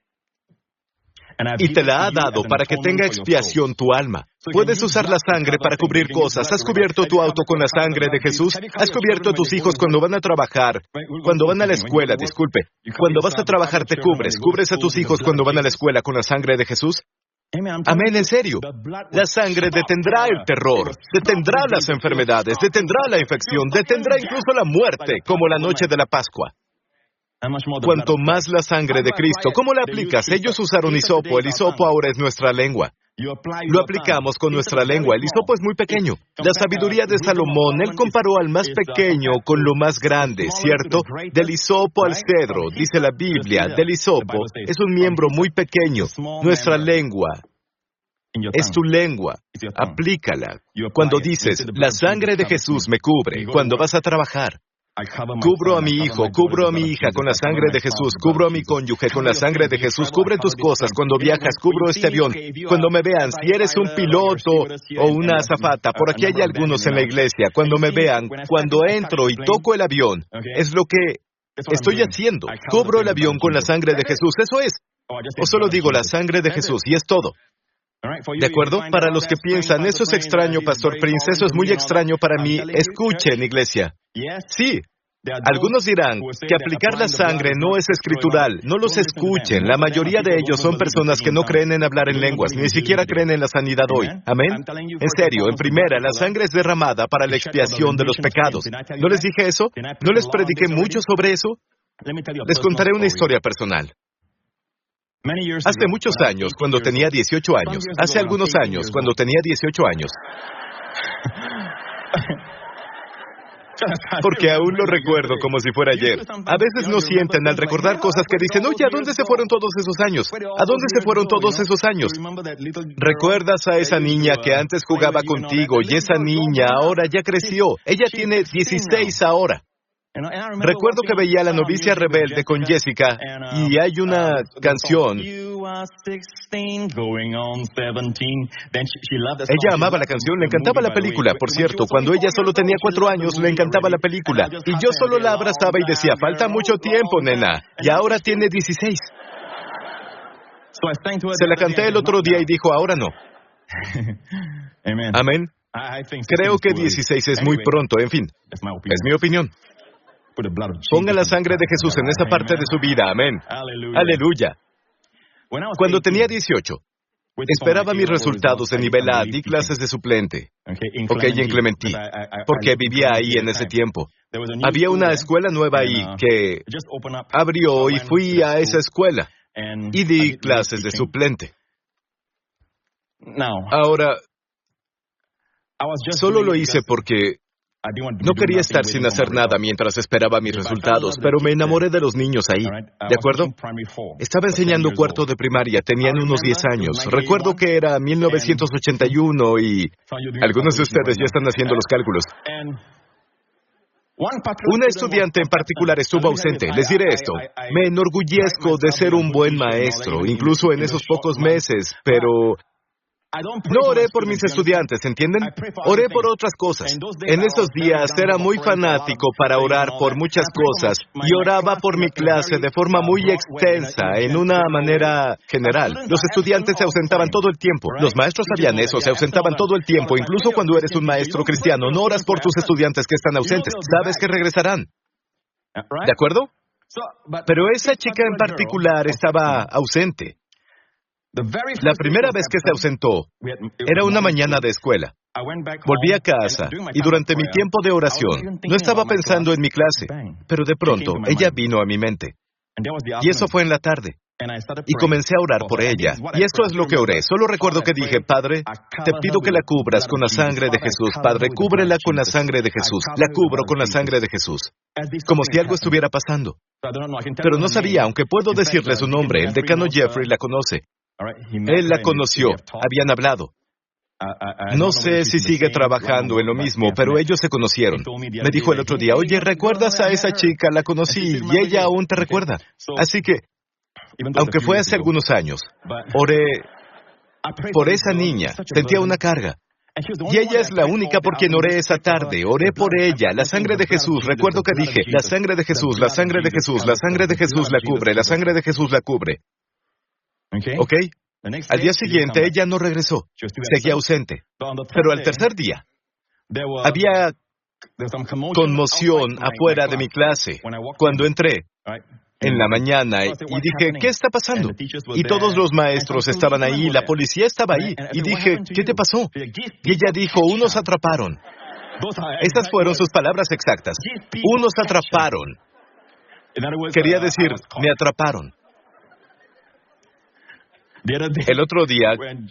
Speaker 1: Y te la ha dado para que tenga expiación tu alma. Puedes usar la sangre para cubrir cosas. ¿Has cubierto tu auto con la sangre de Jesús? ¿Has cubierto a tus hijos cuando van a trabajar? Cuando van a la escuela, disculpe. Cuando vas a trabajar te cubres. ¿Cubres a tus hijos cuando van a la escuela con la sangre de Jesús? Amén, en serio. La sangre detendrá el terror, detendrá las enfermedades, detendrá la infección, detendrá incluso la muerte, como la noche de la Pascua. Cuanto más la sangre de Cristo, ¿cómo la aplicas? Ellos usaron hisopo, el hisopo ahora es nuestra lengua. Lo aplicamos con nuestra lengua, el hisopo es muy pequeño. La sabiduría de Salomón, él comparó al más pequeño con lo más grande, ¿cierto? Del hisopo al cedro, dice la Biblia, del hisopo es un miembro muy pequeño. Nuestra lengua es tu lengua, aplícala. Cuando dices, la sangre de Jesús me cubre, cuando vas a trabajar. Cubro a mi hijo, cubro a mi hija con la sangre de Jesús, cubro a mi cónyuge con la sangre de Jesús, cubre tus cosas cuando viajas, cubro este avión. Cuando me vean, si eres un piloto o una azafata, por aquí hay algunos en la iglesia, cuando me vean, cuando entro y toco el avión, es lo que estoy haciendo. Cubro el avión con la sangre de Jesús, eso es. O solo digo la sangre de Jesús y es todo. ¿De acuerdo? Para los que piensan, eso es extraño, Pastor Prince, eso es muy extraño para mí, escuchen, iglesia. Sí, algunos dirán que aplicar la sangre no es escritural, no los escuchen. La mayoría de ellos son personas que no creen en hablar en lenguas, ni siquiera creen en la sanidad hoy. ¿Amén? En serio, en primera, la sangre es derramada para la expiación de los pecados. ¿No les dije eso? ¿No les prediqué mucho sobre eso? Les contaré una historia personal. Hace muchos años, cuando tenía 18 años, hace algunos años, cuando tenía 18 años, porque aún lo recuerdo como si fuera ayer. A veces no sienten al recordar cosas que dicen, oye, ¿a dónde se fueron todos esos años? ¿A dónde se fueron todos esos años? ¿Recuerdas a esa niña que antes jugaba contigo y esa niña ahora ya creció? Ella tiene 16 ahora. Recuerdo que veía a La novicia rebelde con Jessica y hay una canción. Ella amaba la canción, le encantaba la película. Por cierto, cuando ella solo tenía 4 años, le encantaba la película. Y yo solo la abrazaba y decía, falta mucho tiempo, nena. Y ahora tiene 16. Se la canté el otro día y dijo, ahora no. Amén. Creo que 16 es muy pronto, en fin. Es mi opinión. Ponga la sangre de Jesús en esa parte de su vida. Amén. Aleluya. Cuando tenía 18, esperaba mis resultados de nivel A, di clases de suplente. Ok, en Clementine, porque vivía ahí en ese tiempo. Había una escuela nueva ahí que abrió y fui a esa escuela y di clases de suplente. Ahora, solo lo hice porque no quería estar sin hacer nada mientras esperaba mis resultados, pero me enamoré de los niños ahí, ¿de acuerdo? Estaba enseñando cuarto de primaria, tenían unos 10 años. Recuerdo que era 1981 y algunos de ustedes ya están haciendo los cálculos. Una estudiante en particular estuvo ausente. Les diré esto. Me enorgullezco de ser un buen maestro, incluso en esos pocos meses, pero no oré por mis estudiantes, ¿entienden? Oré por otras cosas. En esos días era muy fanático para orar por muchas cosas y oraba por mi clase de forma muy extensa, en una manera general. Los estudiantes se ausentaban todo el tiempo. Los maestros sabían eso, se ausentaban todo el tiempo. Incluso cuando eres un maestro cristiano, no oras por tus estudiantes que están ausentes. Sabes que regresarán. ¿De acuerdo? Pero esa chica en particular estaba ausente. La primera vez que se ausentó era una mañana de escuela. Volví a casa y durante mi tiempo de oración no estaba pensando en mi clase, pero de pronto ella vino a mi mente. Y eso fue en la tarde. Y comencé a orar por ella. Y esto es lo que oré. Solo recuerdo que dije, Padre, te pido que la cubras con la sangre de Jesús. Padre, cúbrela con la sangre de Jesús. La cubro con la sangre de Jesús. Como si algo estuviera pasando. Pero no sabía, aunque puedo decirle su nombre. El decano Jeffrey la conoce. Él la conoció. Habían hablado. No sé si sigue trabajando en lo mismo, pero ellos se conocieron. Me dijo el otro día, oye, ¿recuerdas a esa chica? La conocí y ella aún te recuerda. Así que, aunque fue hace algunos años, oré por esa niña. Sentía una carga. Y ella es la única por quien oré esa tarde. Oré por ella. La sangre de Jesús. Recuerdo que dije, la sangre de Jesús, la sangre de Jesús, la sangre de Jesús la cubre, la sangre de Jesús la cubre. ¿Ok? Al día siguiente ella no regresó. Seguía ausente. Pero al tercer día, había conmoción afuera de mi clase. Cuando entré en la mañana y dije, ¿qué está pasando? Y todos los maestros estaban ahí, la policía estaba ahí. Y dije, ¿qué te pasó? Y ella dijo, unos atraparon. Esas fueron sus palabras exactas. Unos atraparon. Quería decir, me atraparon. El otro día,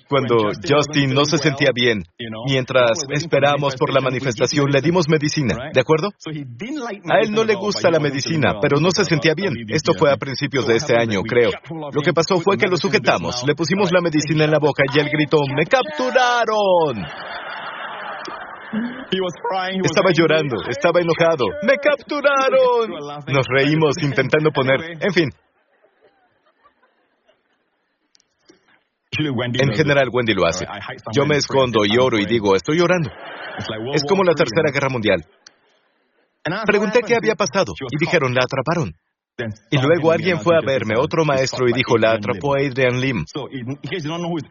Speaker 1: cuando Justin no se sentía bien, mientras esperábamos por la manifestación, le dimos medicina, ¿de acuerdo? A él no le gusta la medicina, pero no se sentía bien. Esto fue a principios de este año, creo. Lo que pasó fue que lo sujetamos, le pusimos la medicina en la boca y él gritó, ¡me capturaron! Estaba llorando, estaba enojado. ¡Me capturaron! Nos reímos intentando poner... En fin. En general, Wendy lo hace. Yo me escondo y oro y digo, estoy orando. Es como la Tercera Guerra Mundial. Pregunté qué había pasado y dijeron, la atraparon. Y luego alguien fue a verme, otro maestro, y dijo, la atrapó Adrian Lim.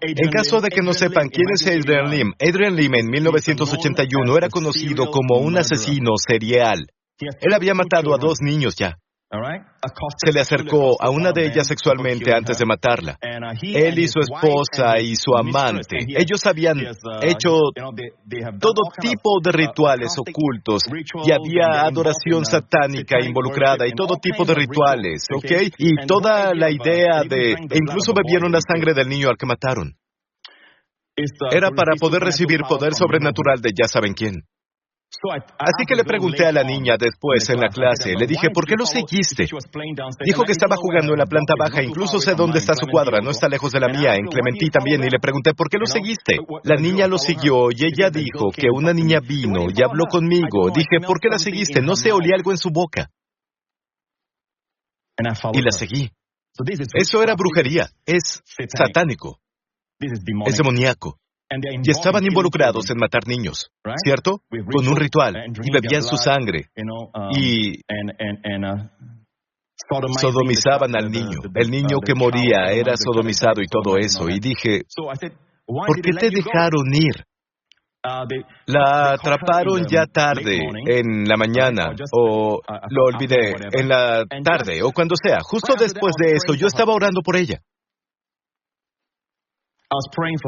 Speaker 1: En caso de que no sepan quién es Adrian Lim en 1981 era conocido como un asesino serial. Él había matado a 2 niños ya. Se le acercó a una de ellas sexualmente antes de matarla. Él y su esposa y su amante, ellos habían hecho todo tipo de rituales ocultos y había adoración satánica involucrada y todo tipo de rituales, ¿ok? Y toda la idea e incluso bebieron la sangre del niño al que mataron. Era para poder recibir poder sobrenatural de ya saben quién. Así que le pregunté a la niña después en la clase, le dije, ¿por qué lo seguiste? Dijo que estaba jugando en la planta baja, incluso sé dónde está su cuadra, no está lejos de la mía, en Clementine también, y le pregunté, ¿por qué lo seguiste? La niña lo siguió y ella dijo que una niña vino y habló conmigo. Dije, ¿por qué la seguiste? No sé, olí algo en su boca. Y la seguí. Eso era brujería, es satánico, es demoníaco. Y estaban involucrados en matar niños, ¿cierto? Con un ritual, y bebían su sangre, y sodomizaban al niño. El niño que moría era sodomizado y todo eso. Y dije, ¿por qué te dejaron ir? La atraparon ya tarde, en la mañana, o lo olvidé, en la tarde, o cuando sea. Justo después de eso, yo estaba orando por ella.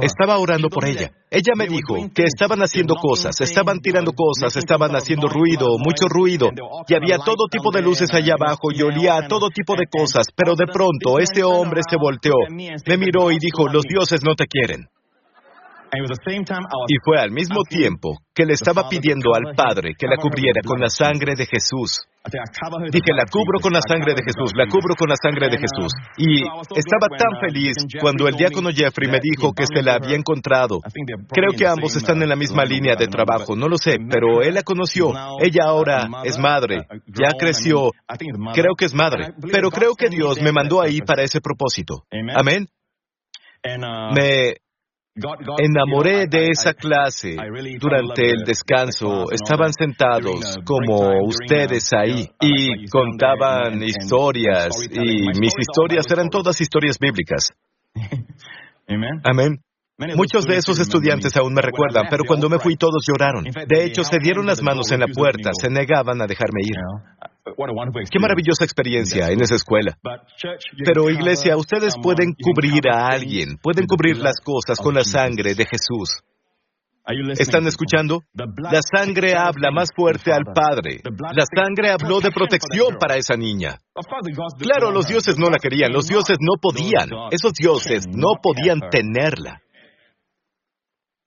Speaker 1: Estaba orando por ella. Ella me dijo que estaban haciendo cosas, estaban tirando cosas, estaban haciendo ruido, mucho ruido, y había todo tipo de luces allá abajo y olía a todo tipo de cosas, pero de pronto este hombre se volteó, me miró y dijo, los dioses no te quieren. Y fue al mismo tiempo que le estaba pidiendo al Padre que la cubriera con la sangre de Jesús. Dije, la cubro con la sangre de Jesús, la cubro con la sangre de Jesús. Y estaba tan feliz cuando el diácono Jeffrey me dijo que se la había encontrado. Creo que ambos están en la misma línea de trabajo, no lo sé, pero él la conoció. Ella ahora es madre, ya creció. Creo que es madre, pero creo que Dios me mandó ahí para ese propósito. Amén. Me enamoré de esa clase durante el descanso. Estaban sentados como ustedes ahí y contaban historias y mis historias eran todas historias bíblicas. Amén. Muchos de esos estudiantes aún me recuerdan, pero cuando me fui todos lloraron. De hecho, se dieron las manos en la puerta, se negaban a dejarme ir. Qué maravillosa experiencia en esa escuela. Pero, iglesia, ustedes pueden cubrir a alguien, pueden cubrir las cosas con la sangre de Jesús. ¿Están escuchando? La sangre habla más fuerte al Padre. La sangre habló de protección para esa niña. Claro, los dioses no la querían, los dioses no podían. Esos dioses no podían tenerla.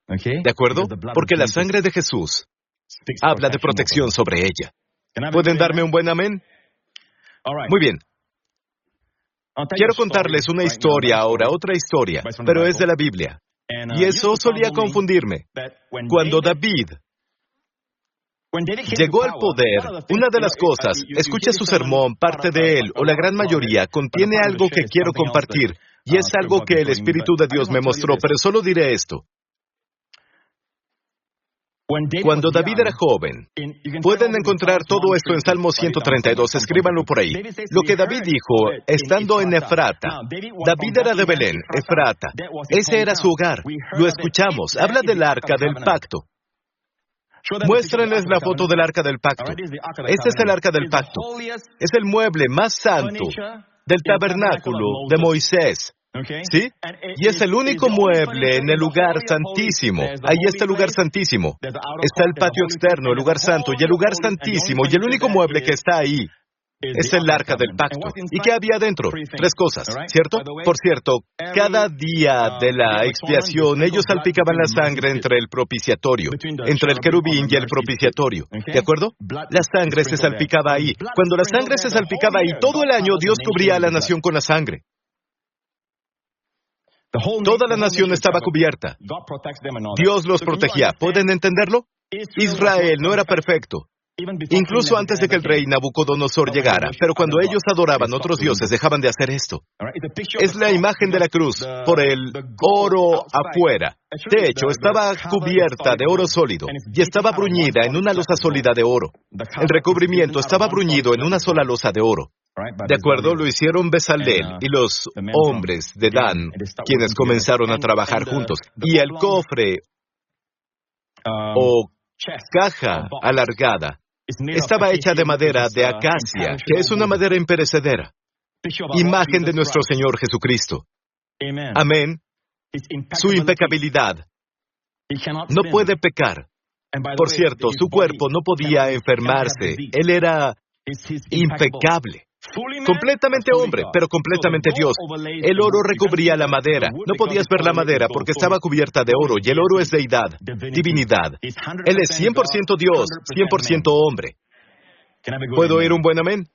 Speaker 1: ¿De acuerdo? Porque la sangre de Jesús habla de protección sobre ella. ¿Pueden darme un buen amén? Muy bien. Quiero contarles una historia ahora, otra historia, pero es de la Biblia. Y eso solía confundirme. Cuando David llegó al poder, una de las cosas, escuche su sermón, parte de él, o la gran mayoría, contiene algo que quiero compartir, y es algo que el Espíritu de Dios me mostró, pero solo diré esto. Cuando David era joven, pueden encontrar todo esto en Salmo 132, escríbanlo por ahí. Lo que David dijo, estando en Efrata. David era de Belén, Efrata. Ese era su hogar. Lo escuchamos. Habla del arca del pacto. Muéstrenles la foto del arca del pacto. Este es el arca del pacto. Es el mueble más santo del tabernáculo de Moisés. ¿Sí? Y es el único mueble en el lugar santísimo. Ahí está el lugar santísimo. Está el patio externo, el lugar santo, y el lugar santísimo, y el único mueble que está ahí es el arca del pacto. ¿Y qué había dentro? 3 cosas, ¿cierto? Por cierto, cada día de la expiación, ellos salpicaban la sangre entre el propiciatorio, entre el querubín y el propiciatorio. ¿De acuerdo? La sangre se salpicaba ahí. Cuando la sangre se salpicaba ahí, todo el año Dios cubría a la nación con la sangre. Toda la nación estaba cubierta. Dios los protegía. ¿Pueden entenderlo? Israel no era perfecto. Incluso antes de que el rey Nabucodonosor llegara. Pero cuando ellos adoraban otros dioses, dejaban de hacer esto. Es la imagen de la cruz por el oro afuera. De hecho, estaba cubierta de oro sólido y estaba bruñida en una losa sólida de oro. El recubrimiento estaba bruñido en una sola losa de oro. De acuerdo, lo hicieron Bezalel y los hombres de Dan, quienes comenzaron a trabajar juntos. Y el cofre o caja alargada estaba hecha de madera de acacia, que es una madera imperecedera, imagen de nuestro Señor Jesucristo. Amén. Su impecabilidad. No puede pecar. Por cierto, su cuerpo no podía enfermarse. Él era impecable. Completamente hombre, pero completamente Dios. El oro recubría la madera. No podías ver la madera porque estaba cubierta de oro, y el oro es deidad, divinidad. Él es 100% Dios, 100% hombre. ¿Puedo oír un buen amén?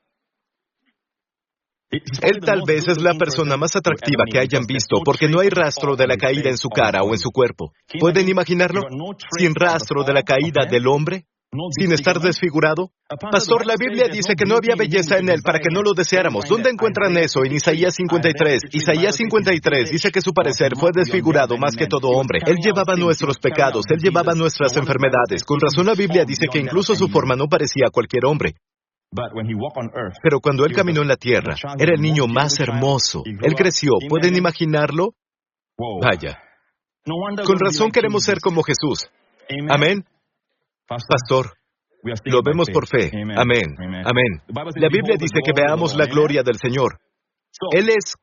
Speaker 1: Él tal vez es la persona más atractiva que hayan visto, porque no hay rastro de la caída en su cara o en su cuerpo. ¿Pueden imaginarlo? Sin rastro de la caída del hombre. Sin estar desfigurado. Pastor, la Biblia dice que no había belleza en él para que no lo deseáramos. ¿Dónde encuentran eso? En Isaías 53. Isaías 53 dice que su parecer fue desfigurado más que todo hombre. Él llevaba nuestros pecados, él llevaba nuestras enfermedades. Con razón la Biblia dice que incluso su forma no parecía a cualquier hombre. Pero cuando él caminó en la tierra, era el niño más hermoso. Él creció. ¿Pueden imaginarlo? Vaya. Con razón queremos ser como Jesús. Amén. Pastor, lo vemos por fe. Amén. Amén. La Biblia dice que veamos la gloria del Señor. Él es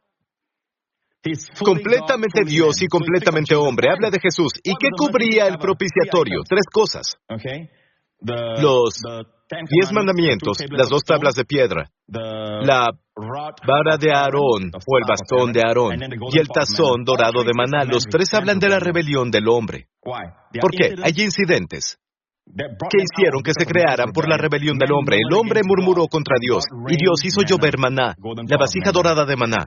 Speaker 1: completamente Dios y completamente hombre. Habla de Jesús. ¿Y qué cubría el propiciatorio? 3 cosas. Los 10 mandamientos, las 2 tablas de piedra, la vara de Aarón o el bastón de Aarón y el tazón dorado de maná. Los 3 hablan de la rebelión del hombre. ¿Por qué? Hay incidentes que hicieron que se crearan por la rebelión del hombre. El hombre murmuró contra Dios, y Dios hizo llover maná, la vasija dorada de maná.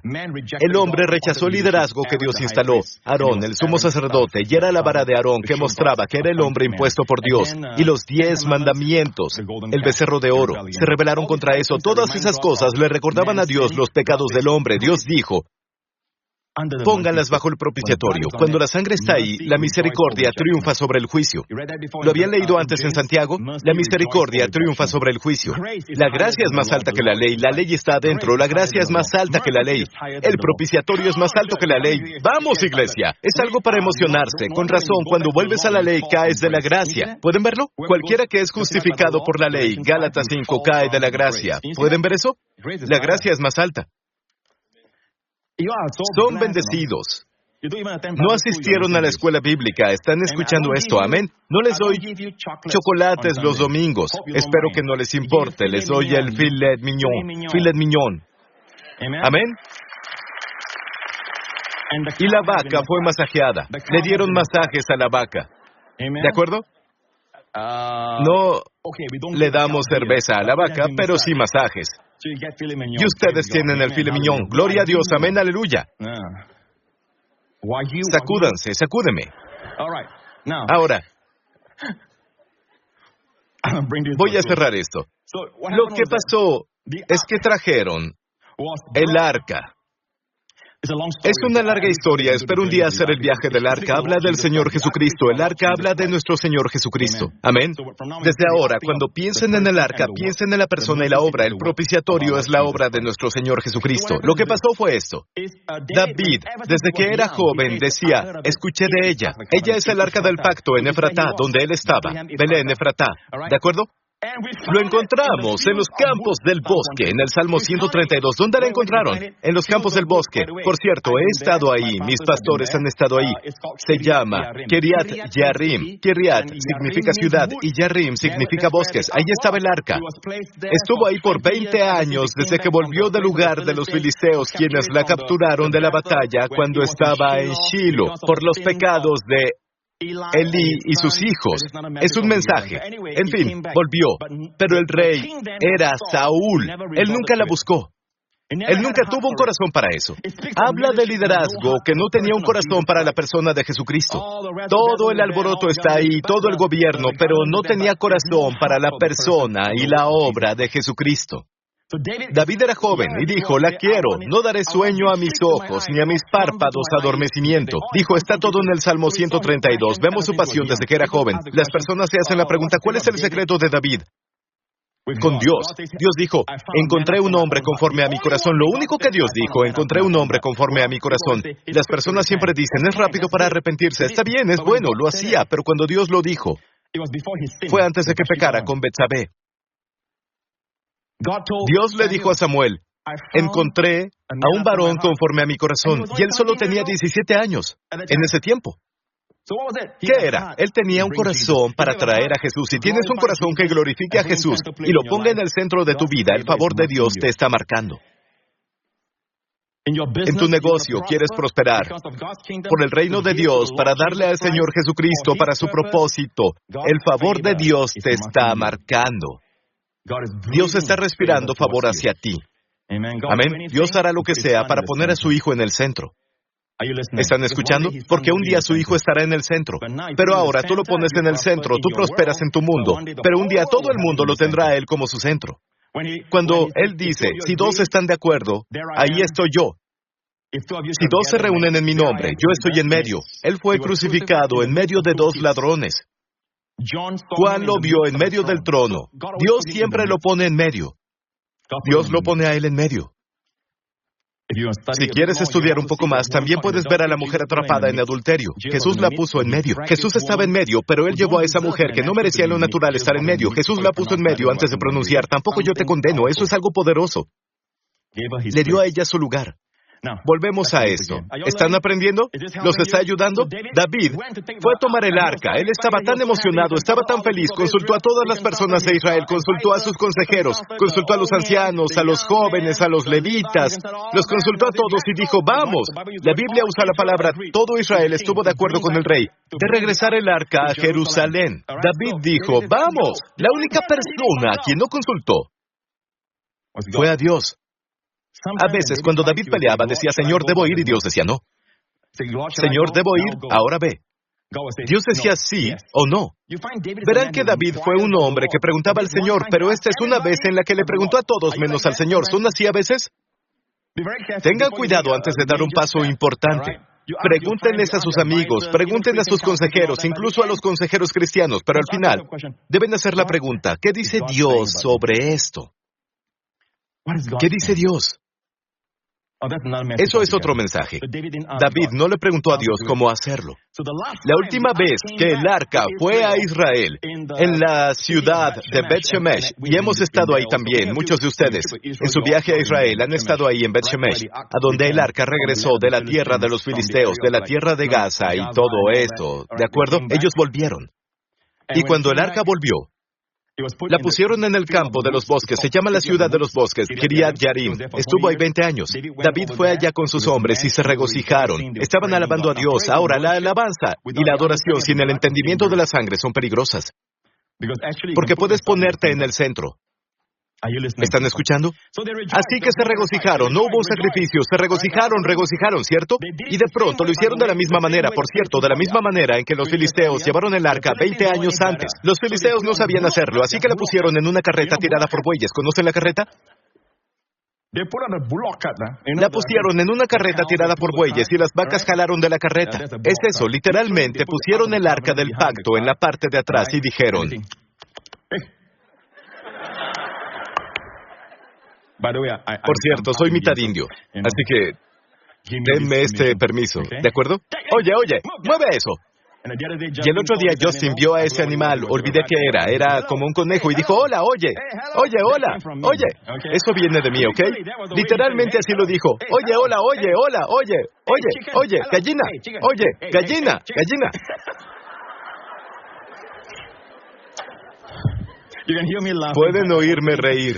Speaker 1: El hombre rechazó el liderazgo que Dios instaló. Aarón, el sumo sacerdote, y era la vara de Aarón que mostraba que era el hombre impuesto por Dios. Y los 10 mandamientos, el becerro de oro, se rebelaron contra eso. Todas esas cosas le recordaban a Dios los pecados del hombre. Dios dijo, pónganlas bajo el propiciatorio. Cuando la sangre está ahí, la misericordia triunfa sobre el juicio. ¿Lo habían leído antes en Santiago? La misericordia triunfa sobre el juicio. La gracia es más alta que la ley está adentro. La gracia es más alta que la ley. El propiciatorio es más alto que la ley. ¡Vamos, iglesia! Es algo para emocionarse. Con razón, cuando vuelves a la ley, caes de la gracia. ¿Pueden verlo? Cualquiera que es justificado por la ley, Gálatas 5, cae de la gracia. ¿Pueden ver eso? La gracia es más alta. Son bendecidos. No asistieron a la escuela bíblica, están escuchando esto, amén. No les doy chocolates los domingos, espero que no les importe, les doy el filet mignon. Amén. Y la vaca fue masajeada, le dieron masajes a la vaca. ¿De acuerdo? No le damos cerveza a la vaca, pero sí masajes. Y ustedes tienen el filet mignon. Gloria a Dios, amén, aleluya. Sacúdanse, sacúdeme. Ahora, voy a cerrar esto. Lo que pasó es que trajeron el arca. Es una larga historia, espero un día hacer el viaje del arca. Habla del Señor Jesucristo, el arca habla de nuestro Señor Jesucristo. Amén. Desde ahora, cuando piensen en el arca, piensen en la persona y la obra. El propiciatorio es la obra de nuestro Señor Jesucristo. Lo que pasó fue esto. David, desde que era joven, decía, escuché de ella. Ella es el arca del pacto en Efratá, donde él estaba. Belén, Efratá. ¿De acuerdo? Lo encontramos en los campos del bosque, en el Salmo 132. ¿Dónde la encontraron? En los campos del bosque. Por cierto, he estado ahí, mis pastores han estado ahí. Se llama Kiriat Yarim. Kiriat significa ciudad y Yarim significa bosques. Ahí estaba el arca. Estuvo ahí por 20 años desde que volvió del lugar de los filisteos, quienes la capturaron de la batalla cuando estaba en Shilo por los pecados de Elí y sus hijos. Es un mensaje. En fin, volvió. Pero el rey era Saúl. Él nunca la buscó. Él nunca tuvo un corazón para eso. Habla de liderazgo que no tenía un corazón para la persona de Jesucristo. Todo el alboroto está ahí, todo el gobierno, pero no tenía corazón para la persona y la obra de Jesucristo. David era joven y dijo, la quiero, no daré sueño a mis ojos, ni a mis párpados adormecimiento. Dijo, está todo en el Salmo 132. Vemos su pasión desde que era joven. Las personas se hacen la pregunta, ¿cuál es el secreto de David? Con Dios. Dios dijo, encontré un hombre conforme a mi corazón. Lo único que Dios dijo, encontré un hombre conforme a mi corazón. Y las personas siempre dicen, es rápido para arrepentirse. Está bien, es bueno, lo hacía, pero cuando Dios lo dijo, fue antes de que pecara con Betsabé. Dios le dijo a Samuel, encontré a un varón conforme a mi corazón, y él solo tenía 17 años en ese tiempo. ¿Qué era? Él tenía un corazón para traer a Jesús. Si tienes un corazón que glorifique a Jesús y lo ponga en el centro de tu vida, el favor de Dios te está marcando. En tu negocio quieres prosperar por el reino de Dios, para darle al Señor Jesucristo para su propósito. El favor de Dios te está marcando. Dios está respirando favor hacia ti. Amén. Dios hará lo que sea para poner a su Hijo en el centro. ¿Están escuchando? Porque un día su Hijo estará en el centro. Pero ahora tú lo pones en el centro, tú prosperas en tu mundo. Pero un día todo el mundo lo tendrá a Él como su centro. Cuando Él dice, si dos están de acuerdo, ahí estoy yo. Si dos se reúnen en mi nombre, yo estoy en medio. Él fue crucificado en medio de dos ladrones. Juan lo vio en medio del trono. Dios siempre lo pone en medio. Dios lo pone a él en medio. Si quieres estudiar un poco más, también puedes ver a la mujer atrapada en adulterio. Jesús la puso en medio. Jesús estaba en medio, pero Él llevó a esa mujer que no merecía en lo natural estar en medio. Jesús la puso en medio antes de pronunciar, tampoco yo te condeno. Eso es algo poderoso. Le dio a ella su lugar. Volvemos a esto. ¿Están aprendiendo? ¿Los está ayudando? David fue a tomar el arca. Él estaba tan emocionado, estaba tan feliz. Consultó a todas las personas de Israel, consultó a sus consejeros, consultó a los ancianos, a los jóvenes, a los levitas. Los consultó a todos y dijo, vamos. La Biblia usa la palabra, todo Israel estuvo de acuerdo con el rey, de regresar el arca a Jerusalén. David dijo, vamos. La única persona a quien no consultó fue a Dios. A veces, cuando David peleaba, decía, Señor, debo ir, y Dios decía, no. Señor, debo ir, ahora ve. Dios decía sí o no. Verán que David fue un hombre que preguntaba al Señor, pero esta es una vez en la que le preguntó a todos menos al Señor. ¿Son así a veces? Tengan cuidado antes de dar un paso importante. Pregúntenles a sus amigos, pregúntenle a sus consejeros, incluso a los consejeros cristianos, pero al final deben hacer la pregunta, ¿qué dice Dios sobre esto? ¿Qué dice Dios? Eso es otro mensaje. David no le preguntó a Dios cómo hacerlo. La última vez que el arca fue a Israel, en la ciudad de Bet-Shemesh, y hemos estado ahí también, muchos de ustedes, en su viaje a Israel han estado ahí en Bet-Shemesh, a donde el arca regresó de la tierra de los filisteos, de la tierra de Gaza y todo eso, ¿de acuerdo? Ellos volvieron. Y cuando el arca volvió, la pusieron en el campo de los bosques, se llama la ciudad de los bosques, Kiriat Yarim. Estuvo ahí 20 años. David fue allá con sus hombres y se regocijaron. Estaban alabando a Dios. Ahora, la alabanza y la adoración sin el entendimiento de la sangre son peligrosas. Porque puedes ponerte en el centro. ¿Están escuchando? Así que se regocijaron, no hubo un sacrificio, se regocijaron, ¿cierto? Y de pronto lo hicieron de la misma manera, por cierto, de la misma manera en que los filisteos llevaron el arca 20 años antes. Los filisteos no sabían hacerlo, así que la pusieron en una carreta tirada por bueyes. ¿Conocen la carreta? La pusieron en una carreta tirada por bueyes y las vacas jalaron de la carreta. Es eso, literalmente pusieron el arca del pacto en la parte de atrás y dijeron... Por cierto, soy mitad indio, así que denme este permiso, ¿de acuerdo? Oye, mueve eso. Y el otro día Justin vio a ese animal, olvidé qué era como un conejo y dijo, hola, oye. Eso viene de mí, ¿ok? Literalmente así lo dijo, oye, gallina. Pueden oírme reír.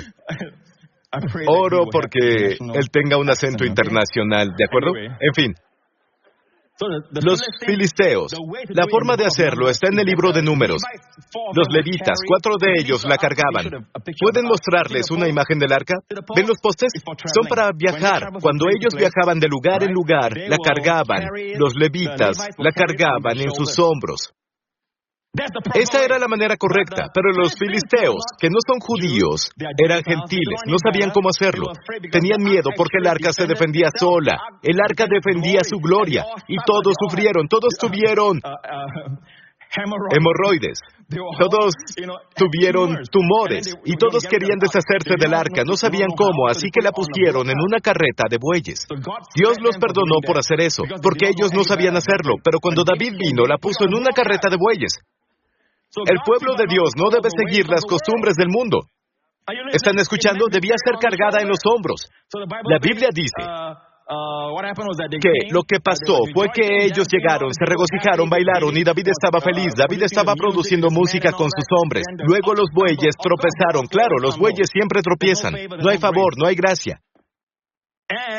Speaker 1: Oro porque él tenga un acento internacional, ¿de acuerdo? En fin. Los filisteos, la forma de hacerlo está en el libro de Números. Los levitas, 4 de ellos la cargaban. ¿Pueden mostrarles una imagen del arca? ¿Ven los postes? Son para viajar. Cuando ellos viajaban de lugar en lugar, la cargaban. Los levitas la cargaban en sus hombros. Esa era la manera correcta, pero los filisteos, que no son judíos, eran gentiles, no sabían cómo hacerlo. Tenían miedo porque el arca se defendía sola. El arca defendía su gloria, y todos sufrieron, todos tuvieron hemorroides, todos tuvieron tumores, y todos querían deshacerse del arca, no sabían cómo, así que la pusieron en una carreta de bueyes. Dios los perdonó por hacer eso, porque ellos no sabían hacerlo, pero cuando David vino, la puso en una carreta de bueyes. El pueblo de Dios no debe seguir las costumbres del mundo. ¿Están escuchando? Debía ser cargada en los hombros. La Biblia dice que lo que pasó fue que ellos llegaron, se regocijaron, bailaron y David estaba feliz. David estaba produciendo música con sus hombres. Luego los bueyes tropezaron. Claro, los bueyes siempre tropiezan. No hay favor, no hay gracia.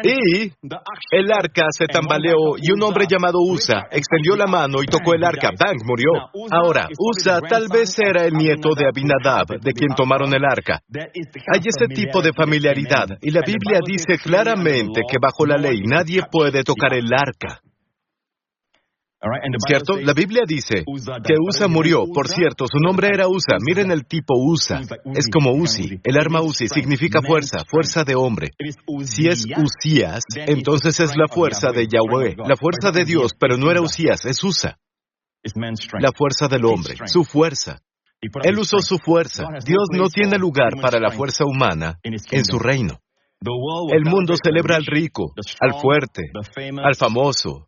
Speaker 1: Y el arca se tambaleó y un hombre llamado Usa extendió la mano y tocó el arca. ¡Bang! Murió. Ahora, Usa tal vez era el nieto de Abinadab, de quien tomaron el arca. Hay ese tipo de familiaridad y la Biblia dice claramente que bajo la ley nadie puede tocar el arca. ¿Cierto? La Biblia dice que Usa murió. Por cierto, su nombre era Usa. Miren el tipo Usa. Es como Uzi. El arma Uzi significa fuerza, fuerza de hombre. Si es Usías, entonces es la fuerza de Yahweh, la fuerza de Dios, pero no era Usías, es Usa. La fuerza del hombre, su fuerza. Él usó su fuerza. Dios no tiene lugar para la fuerza humana en su reino. El mundo celebra al rico, al fuerte, al famoso,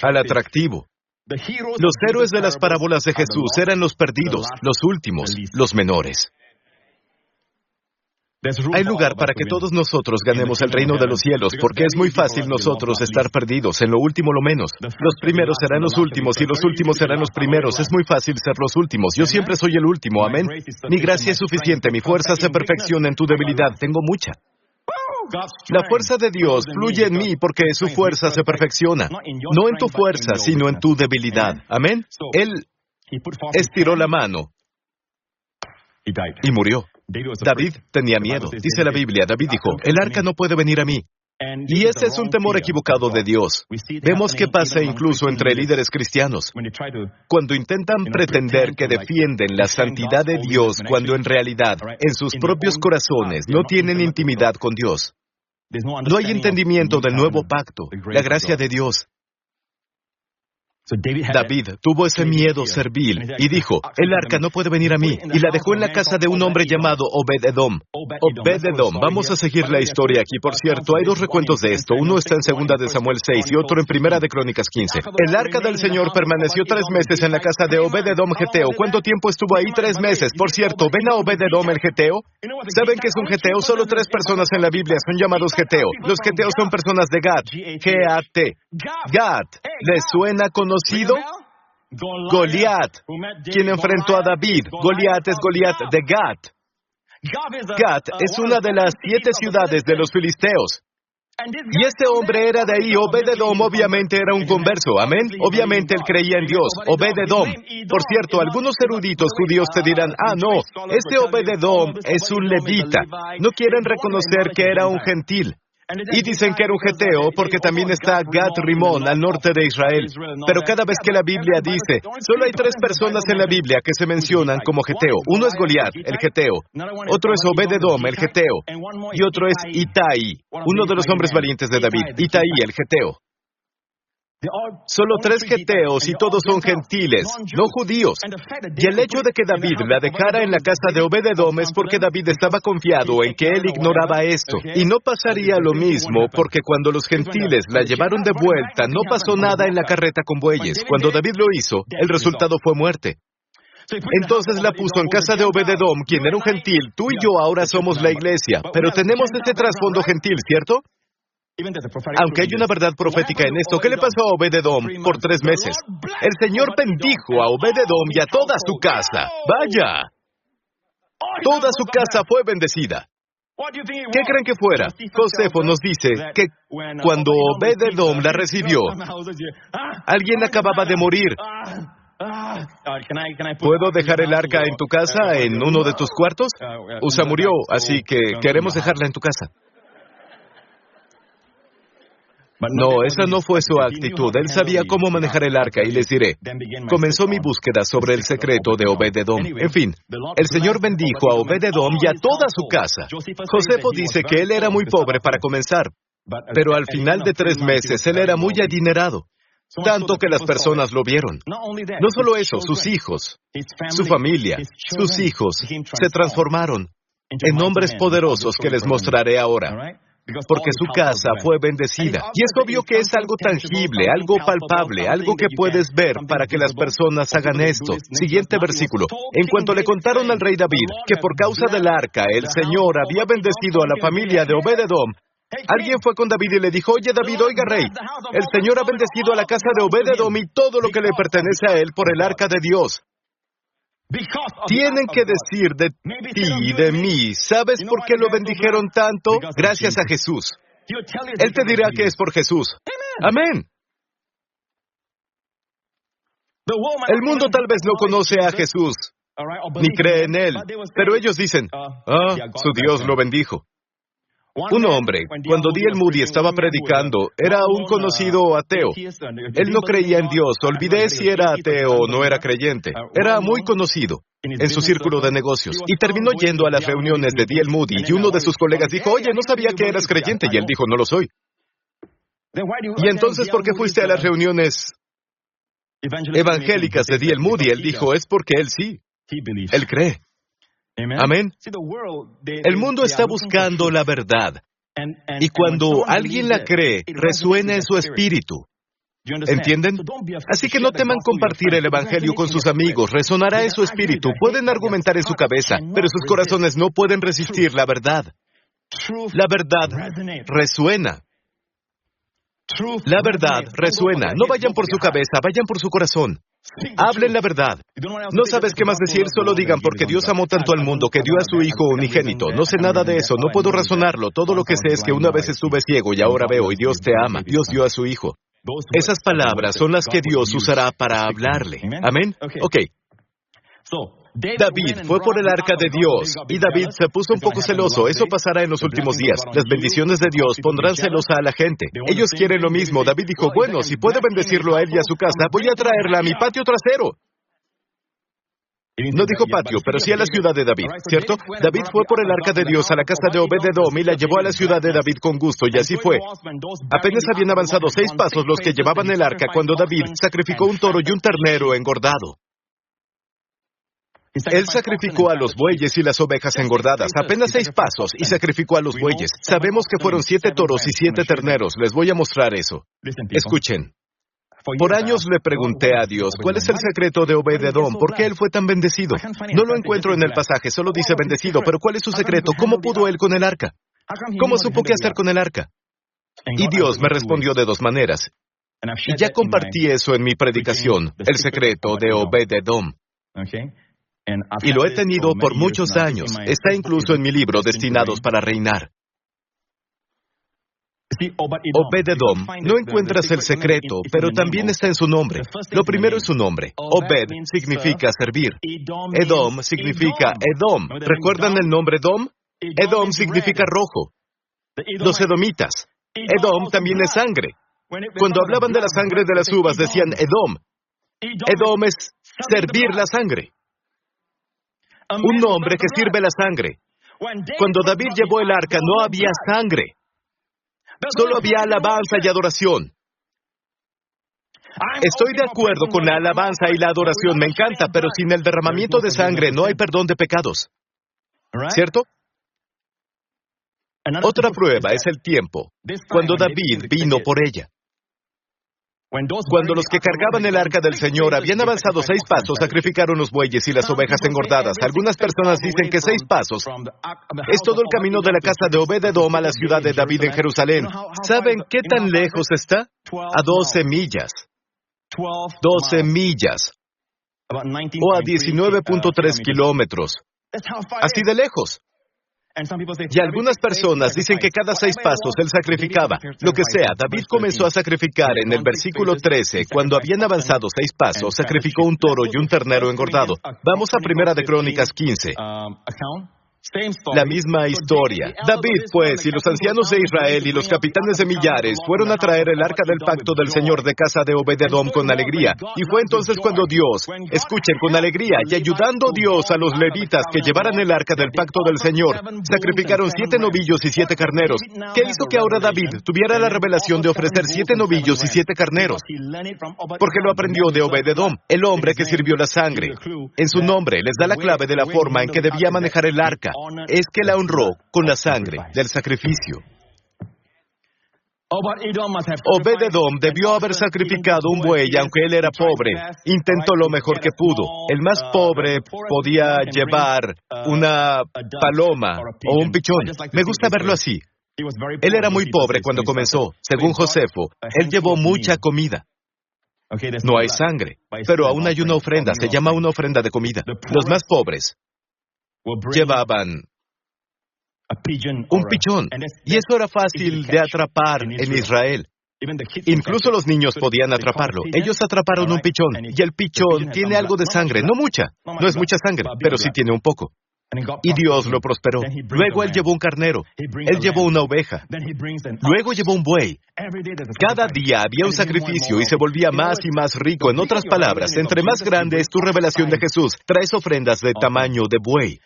Speaker 1: al atractivo. Los héroes de las parábolas de Jesús eran los perdidos, los últimos, los menores. Hay lugar para que todos nosotros ganemos el reino de los cielos, porque es muy fácil nosotros estar perdidos, en lo último lo menos. Los primeros serán los últimos y los últimos serán los primeros. Es muy fácil ser los últimos. Yo siempre soy el último, amén. Mi gracia es suficiente, mi fuerza se perfecciona en tu debilidad, tengo mucha. La fuerza de Dios fluye en mí porque su fuerza se perfecciona. No en tu fuerza, sino en tu debilidad. Amén. Él estiró la mano y murió. David tenía miedo. Dice la Biblia, David dijo, el arca no puede venir a mí. Y ese es un temor equivocado de Dios. Vemos que pasa incluso entre líderes cristianos. Cuando intentan pretender que defienden la santidad de Dios, cuando en realidad, en sus propios corazones, no tienen intimidad con Dios. No hay entendimiento del nuevo pacto, la gracia de Dios. David tuvo ese miedo servil y dijo, el arca no puede venir a mí, y la dejó en la casa de un hombre llamado Obed-Edom. Obed-Edom, vamos a seguir la historia aquí. Por cierto, hay dos recuentos de esto, uno está en 2 de Samuel 6 y otro en 1 de Crónicas 15. El arca del Señor permaneció 3 meses en la casa de Obed-Edom Geteo. ¿Cuánto tiempo estuvo ahí? 3 meses. Por cierto, ¿ven a Obed-Edom el Geteo? ¿Saben qué es un Geteo? Solo 3 personas en la Biblia son llamados Geteo. Los Geteos son personas de Gat. G-A-T. Gat. ¿Les suena conocido? Goliat, quien enfrentó a David. Goliat es Goliat de Gat. Gat es una de las 7 ciudades de los filisteos. Y este hombre era de ahí. Obed-Edom obviamente era un converso, amén. Obviamente él creía en Dios. Obed-Edom. Por cierto, algunos eruditos judíos te dirán, no, este Obed-Edom es un levita. No quieren reconocer que era un gentil. Y dicen que era un geteo porque también está Gat-Rimón al norte de Israel. Pero cada vez que la Biblia dice, solo hay 3 personas en la Biblia que se mencionan como geteo. Uno es Goliat, el geteo. Otro es Obed-Edom, el geteo. Y otro es Itai, uno de los hombres valientes de David. Itai, el geteo. Solo 3 geteos y todos son gentiles, no judíos. Y el hecho de que David la dejara en la casa de Obed-Edom es porque David estaba confiado en que él ignoraba esto. Y no pasaría lo mismo porque cuando los gentiles la llevaron de vuelta, no pasó nada en la carreta con bueyes. Cuando David lo hizo, el resultado fue muerte. Entonces la puso en casa de Obed-Edom, quien era un gentil. Tú y yo ahora somos la iglesia, pero tenemos ese trasfondo gentil, ¿cierto? Aunque hay una verdad profética en esto, ¿qué le pasó a Obed-Edom por 3 meses? El Señor bendijo a Obed-Edom y a toda su casa. ¡Vaya! Toda su casa fue bendecida. ¿Qué creen que fuera? Josefo nos dice que cuando Obed-Edom la recibió, alguien acababa de morir. ¿Puedo dejar el arca en tu casa, en uno de tus cuartos? Usa murió, así que queremos dejarla en tu casa. No, esa no fue su actitud. Él sabía cómo manejar el arca y les diré. Comenzó mi búsqueda sobre el secreto de Obed-Edom. En fin, el Señor bendijo a Obed-Edom y a toda su casa. Josefo dice que él era muy pobre para comenzar, pero al final de 3 meses él era muy adinerado, tanto que las personas lo vieron. No solo eso, sus hijos, su familia, sus hijos se transformaron en hombres poderosos que les mostraré ahora. Porque su casa fue bendecida. Y es obvio que es algo tangible, algo palpable, algo que puedes ver para que las personas hagan esto. Siguiente versículo. En cuanto le contaron al rey David que por causa del arca el Señor había bendecido a la familia de Obed-Edom, alguien fue con David y le dijo, oye David, oiga rey, el Señor ha bendecido a la casa de Obed-Edom y todo lo que le pertenece a él por el arca de Dios. Tienen que decir de ti y de mí, ¿sabes por qué lo bendijeron tanto? Gracias a Jesús. Él te dirá que es por Jesús. Amén. El mundo tal vez no conoce a Jesús, ni cree en Él, pero ellos dicen, su Dios lo bendijo. Un hombre, cuando D.L. Moody estaba predicando, era un conocido ateo. Él no creía en Dios. Olvidé si era ateo o no era creyente. Era muy conocido en su círculo de negocios. Y terminó yendo a las reuniones de D.L. Moody y uno de sus colegas dijo, oye, no sabía que eras creyente. Y él dijo, no lo soy. Y entonces, ¿por qué fuiste a las reuniones evangélicas de D.L. Moody? Él dijo, es porque él sí. Él cree. Amén. El mundo está buscando la verdad. Y cuando alguien la cree, resuena en su espíritu. ¿Entienden? Así que no teman compartir el Evangelio con sus amigos. Resonará en su espíritu. Pueden argumentar en su cabeza, pero sus corazones no pueden resistir la verdad. La verdad resuena. La verdad resuena. No vayan por su cabeza, vayan por su corazón. Hablen la verdad. No sabes qué más decir, solo digan, porque Dios amó tanto al mundo que dio a su Hijo unigénito. No sé nada de eso, no puedo razonarlo. Todo lo que sé es que una vez estuve ciego y ahora veo, y Dios te ama. Dios dio a su Hijo. Esas palabras son las que Dios usará para hablarle. ¿Amén? Ok. David fue por el arca de Dios, y David se puso un poco celoso. Eso pasará en los últimos días. Las bendiciones de Dios pondrán celosa a la gente. Ellos quieren lo mismo. David dijo, bueno, si puede bendecirlo a él y a su casa, voy a traerla a mi patio trasero. No dijo patio, pero sí a la ciudad de David, ¿cierto? David fue por el arca de Dios a la casa de Obed-Edom y la llevó a la ciudad de David con gusto, y así fue. Apenas habían avanzado 6 pasos los que llevaban el arca cuando David sacrificó un toro y un ternero engordado. Él sacrificó a los bueyes y las ovejas engordadas, apenas 6 pasos, y sacrificó a los bueyes. Sabemos que fueron 7 toros y 7 terneros. Les voy a mostrar eso. Escuchen. Por años le pregunté a Dios, ¿cuál es el secreto de Obed-Edom? ¿Por qué él fue tan bendecido? No lo encuentro en el pasaje, solo dice bendecido, pero ¿cuál es su secreto? ¿Cómo pudo él con el arca? ¿Cómo supo qué hacer con el arca? Y Dios me respondió de 2 maneras. Y ya compartí eso en mi predicación, el secreto de Obed-Edom. Y lo he tenido por muchos años. Está incluso en mi libro, Destinados para Reinar. Obed-Edom, no encuentras el secreto, pero también está en su nombre. Lo primero es su nombre. Obed significa servir. Edom significa Edom. ¿Recuerdan el nombre Edom? Edom significa rojo. Los edomitas. Edom también es sangre. Cuando hablaban de la sangre de las uvas, decían Edom. Edom es servir la sangre. Un hombre que sirve la sangre. Cuando David llevó el arca, no había sangre. Solo había alabanza y adoración. Estoy de acuerdo con la alabanza y la adoración, me encanta, pero sin el derramamiento de sangre no hay perdón de pecados. ¿Cierto? Otra prueba es el tiempo, cuando David vino por ella. Cuando los que cargaban el arca del Señor habían avanzado 6 pasos, sacrificaron los bueyes y las ovejas engordadas. Algunas personas dicen que 6 pasos es todo el camino de la casa de Obed-Edom a la ciudad de David en Jerusalén. ¿Saben qué tan lejos está? A 12 millas. 12 millas. O a 19.3 kilómetros. Así de lejos. Y algunas personas dicen que cada 6 pasos él sacrificaba. Lo que sea, David comenzó a sacrificar en el versículo 13. Cuando habían avanzado 6 pasos, sacrificó un toro y un ternero engordado. Vamos a Primera de Crónicas 15. La misma historia. David, pues, y los ancianos de Israel y los capitanes de millares fueron a traer el arca del pacto del Señor de casa de Obed-Edom con alegría. Y fue entonces cuando Dios, escuchen, con alegría y ayudando Dios a los levitas que llevaran el arca del pacto del Señor, sacrificaron 7 novillos y 7 carneros. ¿Qué hizo que ahora David tuviera la revelación de ofrecer 7 novillos y 7 carneros? Porque lo aprendió de Obed-Edom, el hombre que sirvió la sangre. En su nombre les da la clave de la forma en que debía manejar el arca. Es que la honró con la sangre del sacrificio. Obed-Edom debió haber sacrificado un buey, aunque él era pobre. Intentó lo mejor que pudo. El más pobre podía llevar una paloma o un pichón. Me gusta verlo así. Él era muy pobre cuando comenzó. Según Josefo, él llevó mucha comida. No hay sangre, pero aún hay una ofrenda. Se llama una ofrenda de comida. Los más pobres llevaban un pichón, y eso era fácil de atrapar en Israel. Incluso los niños podían atraparlo. Ellos atraparon un pichón, y el pichón tiene algo de sangre, no mucha, no es mucha sangre, pero sí tiene un poco. Y Dios lo prosperó. Luego él llevó un carnero, él llevó una oveja, luego llevó un buey. Cada día había un sacrificio y se volvía más y más rico. En otras palabras, entre más grande es tu revelación de Jesús, traes ofrendas de tamaño de buey.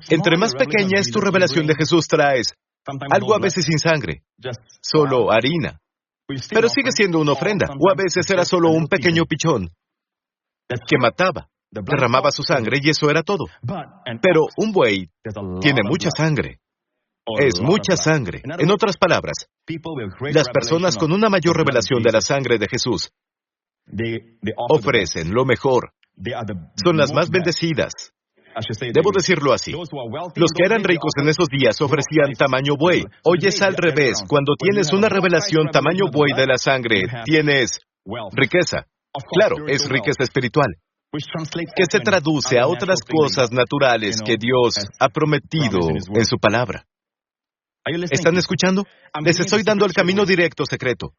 Speaker 1: Entre más pequeña es tu revelación de Jesús, traes algo a veces sin sangre, solo harina. Pero sigue siendo una ofrenda, o a veces era solo un pequeño pichón que mataba, derramaba su sangre y eso era todo. Pero un buey tiene mucha sangre. Es mucha sangre. En otras palabras, las personas con una mayor revelación de la sangre de Jesús ofrecen lo mejor. Son las más bendecidas. Debo decirlo así. Los que eran ricos en esos días ofrecían tamaño buey. Hoy es al revés. Cuando tienes una revelación tamaño buey de la sangre, tienes riqueza. Claro, es riqueza espiritual, que se traduce a otras cosas naturales que Dios ha prometido en su palabra. ¿Están escuchando? Les estoy dando el camino directo secreto.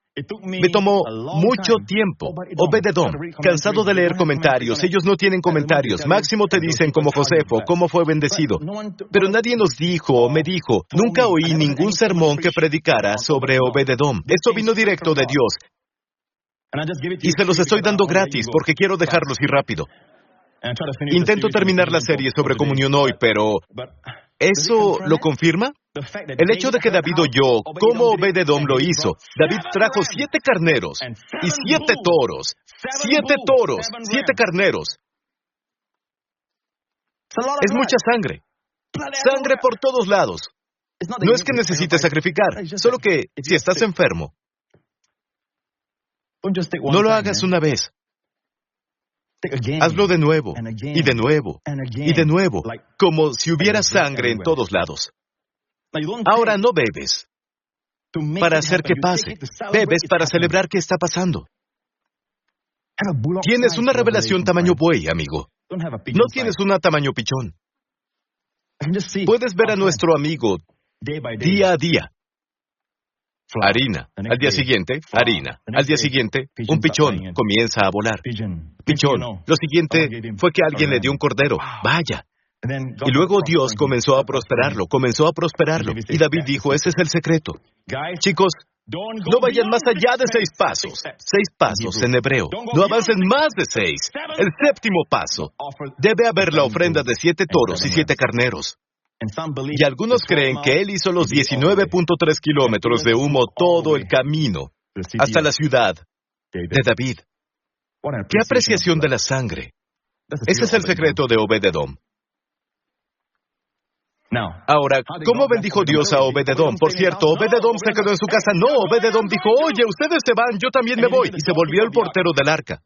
Speaker 1: Me tomó mucho tiempo. Obed-Edom, cansado de leer comentarios. Ellos no tienen comentarios. Máximo te dicen como Josefo, cómo fue bendecido. Pero nadie nos dijo o me dijo, nunca oí ningún sermón que predicara sobre Obed-Edom. Esto vino directo de Dios. Y se los estoy dando gratis porque quiero dejarlos ir rápido. Intento terminar la serie sobre comunión hoy, pero ¿eso lo confirma? El hecho de que David oyó cómo Obed-Edom lo hizo. David trajo 7 carneros y 7 toros. 7 toros, 7 carneros. Es mucha sangre. Sangre por todos lados. No es que necesites sacrificar, solo que si estás enfermo, no lo hagas una vez. Hazlo de nuevo, y de nuevo, y de nuevo, como si hubiera sangre en todos lados. Ahora no bebes para hacer que pase. Bebes para celebrar que está pasando. Tienes una revelación tamaño buey, amigo. No tienes una tamaño pichón. Puedes ver a nuestro amigo día a día. Harina. Al día siguiente, harina. Al día siguiente, un pichón comienza a volar. Pichón. Lo siguiente fue que alguien le dio un cordero. Vaya. Y luego Dios comenzó a prosperarlo. Y David dijo, ese es el secreto. Chicos, no vayan más allá de 6 pasos. 6 pasos en hebreo. No avancen más de 6. El 7º paso. Debe haber la ofrenda de 7 toros y 7 carneros. Y algunos creen que él hizo los 19.3 kilómetros de humo todo el camino hasta la ciudad de David. ¡Qué apreciación de la sangre! Ese es el secreto de Obed-Edom. Ahora, ¿cómo bendijo Dios a Obed-Edom? Por cierto, Obed-Edom se quedó en su casa. No, Obed-Edom dijo, oye, ustedes se van, yo también me voy. Y se volvió el portero del arca.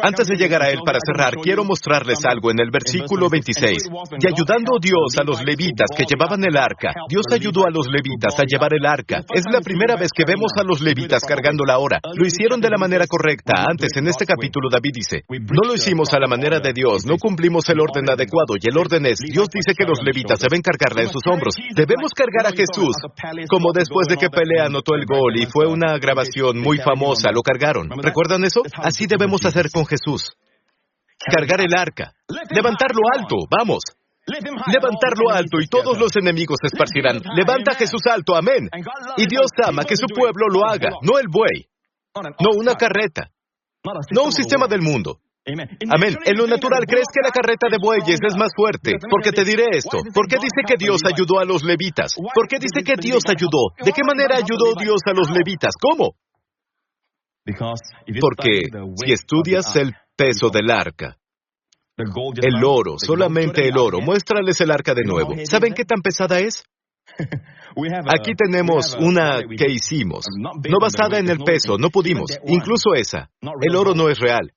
Speaker 1: Antes de llegar a él para cerrar, quiero mostrarles algo en el versículo 26. Y ayudando Dios a los levitas que llevaban el arca, Dios ayudó a los levitas a llevar el arca. Es la primera vez que vemos a los levitas cargándola ahora. Lo hicieron de la manera correcta. Antes, en este capítulo, David dice, no lo hicimos a la manera de Dios, no cumplimos el orden adecuado. Y el orden es, Dios dice que los levitas deben cargarla en sus hombros. Debemos cargar a Jesús. Como después de que Pelé anotó el gol y fue una grabación muy famosa, lo cargaron. ¿Recuerdan eso? Así debemos hacer con Jesús. Cargar el arca. Levantarlo alto, vamos. Levantarlo alto y todos los enemigos se esparcirán. Levanta a Jesús alto, amén. Y Dios ama que su pueblo lo haga, no el buey. No una carreta. No un sistema del mundo. Amén. En lo natural, ¿crees que la carreta de bueyes es más fuerte? Porque te diré esto. ¿Por qué dice que Dios ayudó a los levitas? ¿Por qué dice que Dios ayudó? ¿De qué manera ayudó Dios a los levitas? ¿Cómo? Porque si estudias el peso del arca, el oro, solamente el oro, muéstrales el arca de nuevo. ¿Saben qué tan pesada es? Aquí tenemos una que hicimos, no basada en el peso, no pudimos, incluso esa. El oro no es real.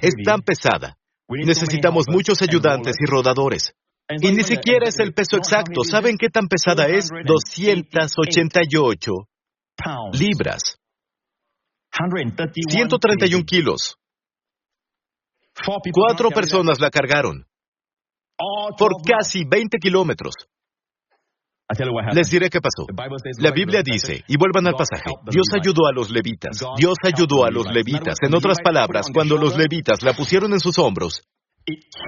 Speaker 1: Es tan pesada. Necesitamos muchos ayudantes y rodadores. Y ni siquiera es el peso exacto. ¿Saben qué tan pesada es? 288 libras. 131 kilos. 4 personas la cargaron. Por casi 20 kilómetros. Les diré qué pasó. La Biblia dice, y vuelvan al pasaje, Dios ayudó a los levitas. Dios ayudó a los levitas. En otras palabras, cuando los levitas la pusieron en sus hombros,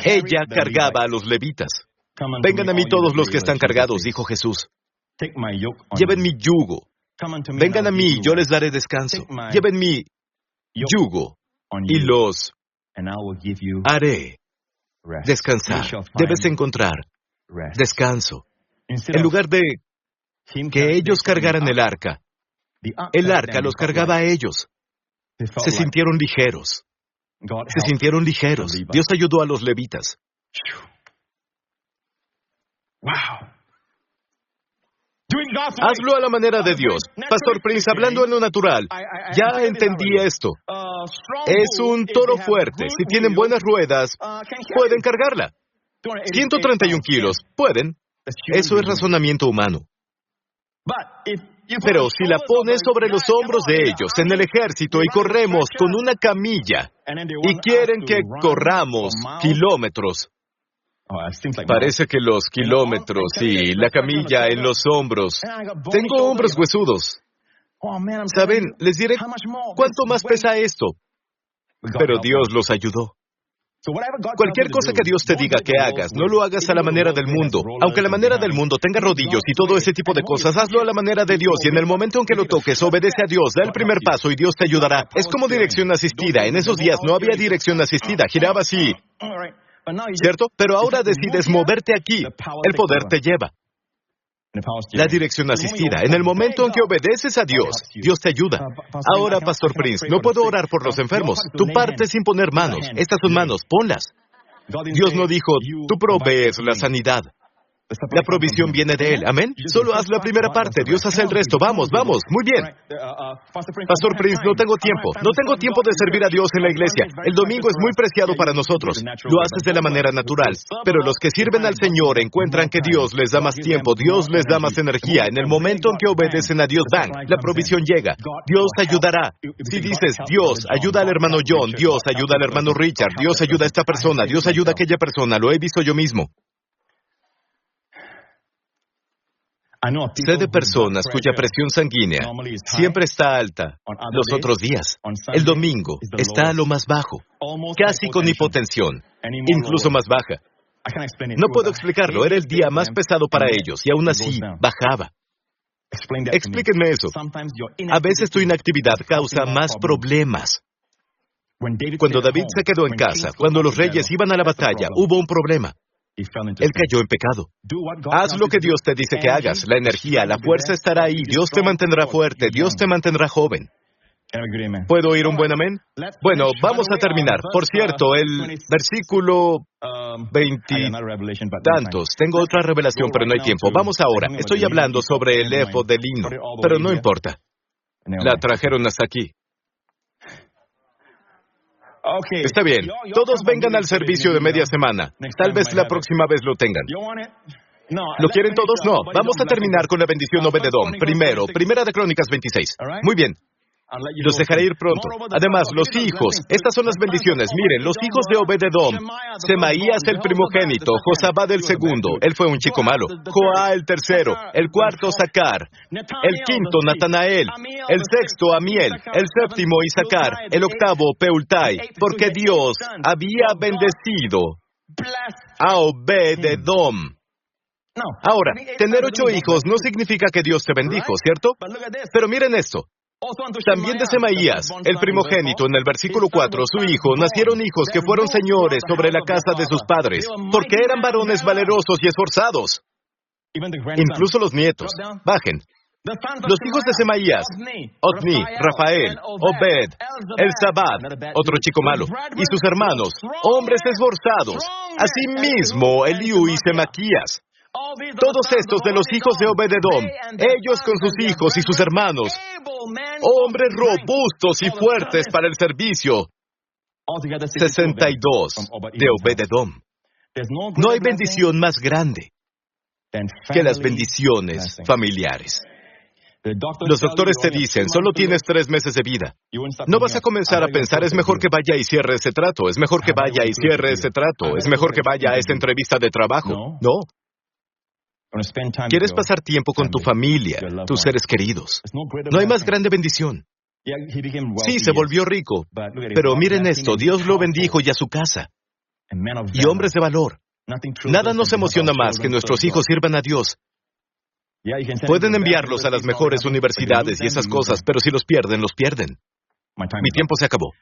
Speaker 1: ella cargaba a los levitas. Vengan a mí todos los que están cargados, dijo Jesús. Lleven mi yugo. Vengan a mí, yo les daré descanso. Lleven mi yugo y los haré descansar. Debes encontrar descanso. En lugar de que ellos cargaran el arca los cargaba a ellos. Se sintieron ligeros. Dios ayudó a los levitas. Hazlo a la manera de Dios. Pastor Prince, hablando en lo natural, ya entendí esto. Es un toro fuerte. Si tienen buenas ruedas, pueden cargarla. 131 kilos, pueden. Eso es razonamiento humano. Pero si la pones sobre los hombros de ellos en el ejército y corremos con una camilla y quieren que corramos kilómetros, parece que los kilómetros y la camilla en los hombros. Tengo hombros huesudos. ¿Saben? Les diré cuánto más pesa esto. Pero Dios los ayudó. Cualquier cosa que Dios te diga que hagas, no lo hagas a la manera del mundo. Aunque la manera del mundo tenga rodillos y todo ese tipo de cosas, hazlo a la manera de Dios. Y en el momento en que lo toques, obedece a Dios, da el primer paso y Dios te ayudará. Es como dirección asistida. En esos días no había dirección asistida. Giraba así. ¿Cierto? Pero ahora decides moverte aquí. El poder te lleva. La dirección asistida. En el momento en que obedeces a Dios, Dios te ayuda. Ahora, Pastor Prince, no puedo orar por los enfermos. Tu parte es imponer manos. Estas son manos, ponlas. Dios no dijo, tú provees la sanidad. La provisión viene de Él. ¿Amén? Solo haz la primera parte. Dios hace el resto. Vamos, vamos. Muy bien. Pastor Prince, no tengo tiempo. No tengo tiempo de servir a Dios en la iglesia. El domingo es muy preciado para nosotros. Lo haces de la manera natural. Pero los que sirven al Señor encuentran que Dios les da más tiempo. Dios les da más energía. En el momento en que obedecen a Dios, ¡bang! La provisión llega. Dios ayudará. Si dices, Dios, ayuda al hermano John. Dios, ayuda al hermano Richard. Dios, ayuda a esta persona. Dios, ayuda a aquella persona. Lo he visto yo mismo. Sé de personas cuya presión sanguínea siempre está alta los otros días. El domingo está a lo más bajo, casi con hipotensión, incluso más baja. No puedo explicarlo, era el día más pesado para ellos y aún así bajaba. Explíquenme eso. A veces tu inactividad causa más problemas. Cuando David se quedó en casa, cuando los reyes iban a la batalla, hubo un problema. Él cayó en pecado. Haz lo que Dios te dice que hagas. La energía, la fuerza estará ahí. Dios te mantendrá fuerte. Dios te mantendrá joven. ¿Puedo oír un buen amén? Bueno, vamos a terminar. Por cierto, el versículo 20 tantos. Tengo otra revelación, pero no hay tiempo. Vamos ahora. Estoy hablando sobre el efod de lino, pero no importa. La trajeron hasta aquí. Está bien. Todos vengan al servicio de media semana. Tal vez la próxima vez lo tengan. ¿Lo quieren todos? No. Vamos a terminar con la bendición Obed-Edom. Primera de Crónicas 26. Muy bien. Los dejaré ir pronto. Además, los hijos. Estas son las bendiciones. Miren, los hijos de Obed-Edom. Semaías el primogénito, Josabad el segundo. Él fue un chico malo. Joá el tercero. El cuarto, Sacar. El quinto, Natanael. El sexto, Amiel. El séptimo, Isacar. El octavo, Peultai. Porque Dios había bendecido a Obed-Edom. Ahora, tener 8 hijos no significa que Dios te bendijo, ¿cierto? Pero miren esto. También de Semaías, el primogénito, en el versículo 4, su hijo, nacieron hijos que fueron señores sobre la casa de sus padres, porque eran varones valerosos y esforzados. Incluso los nietos. Bajen. Los hijos de Semaías, Otni, Rafael, Obed, Elzabad, otro chico malo, y sus hermanos, hombres esforzados. Asimismo, Eliú y Semaquías. Todos estos de los hijos de Obed-Edom, ellos con sus hijos y sus hermanos, hombres robustos y fuertes para el servicio. 62 de Obed-Edom. No hay bendición más grande que las bendiciones familiares. Los doctores te dicen, solo tienes 3 meses de vida. No vas a comenzar a pensar, es mejor que vaya y cierre ese trato, es mejor que vaya y cierre ese trato, es mejor que vaya a esa entrevista de trabajo. No. Quieres pasar tiempo con tu familia, tus seres queridos. No hay más grande bendición. Sí, se volvió rico, pero miren esto, Dios lo bendijo y a su casa. Y hombres de valor. Nada nos emociona más que nuestros hijos sirvan a Dios. Pueden enviarlos a las mejores universidades y esas cosas, pero si los pierden, los pierden. Mi tiempo se acabó.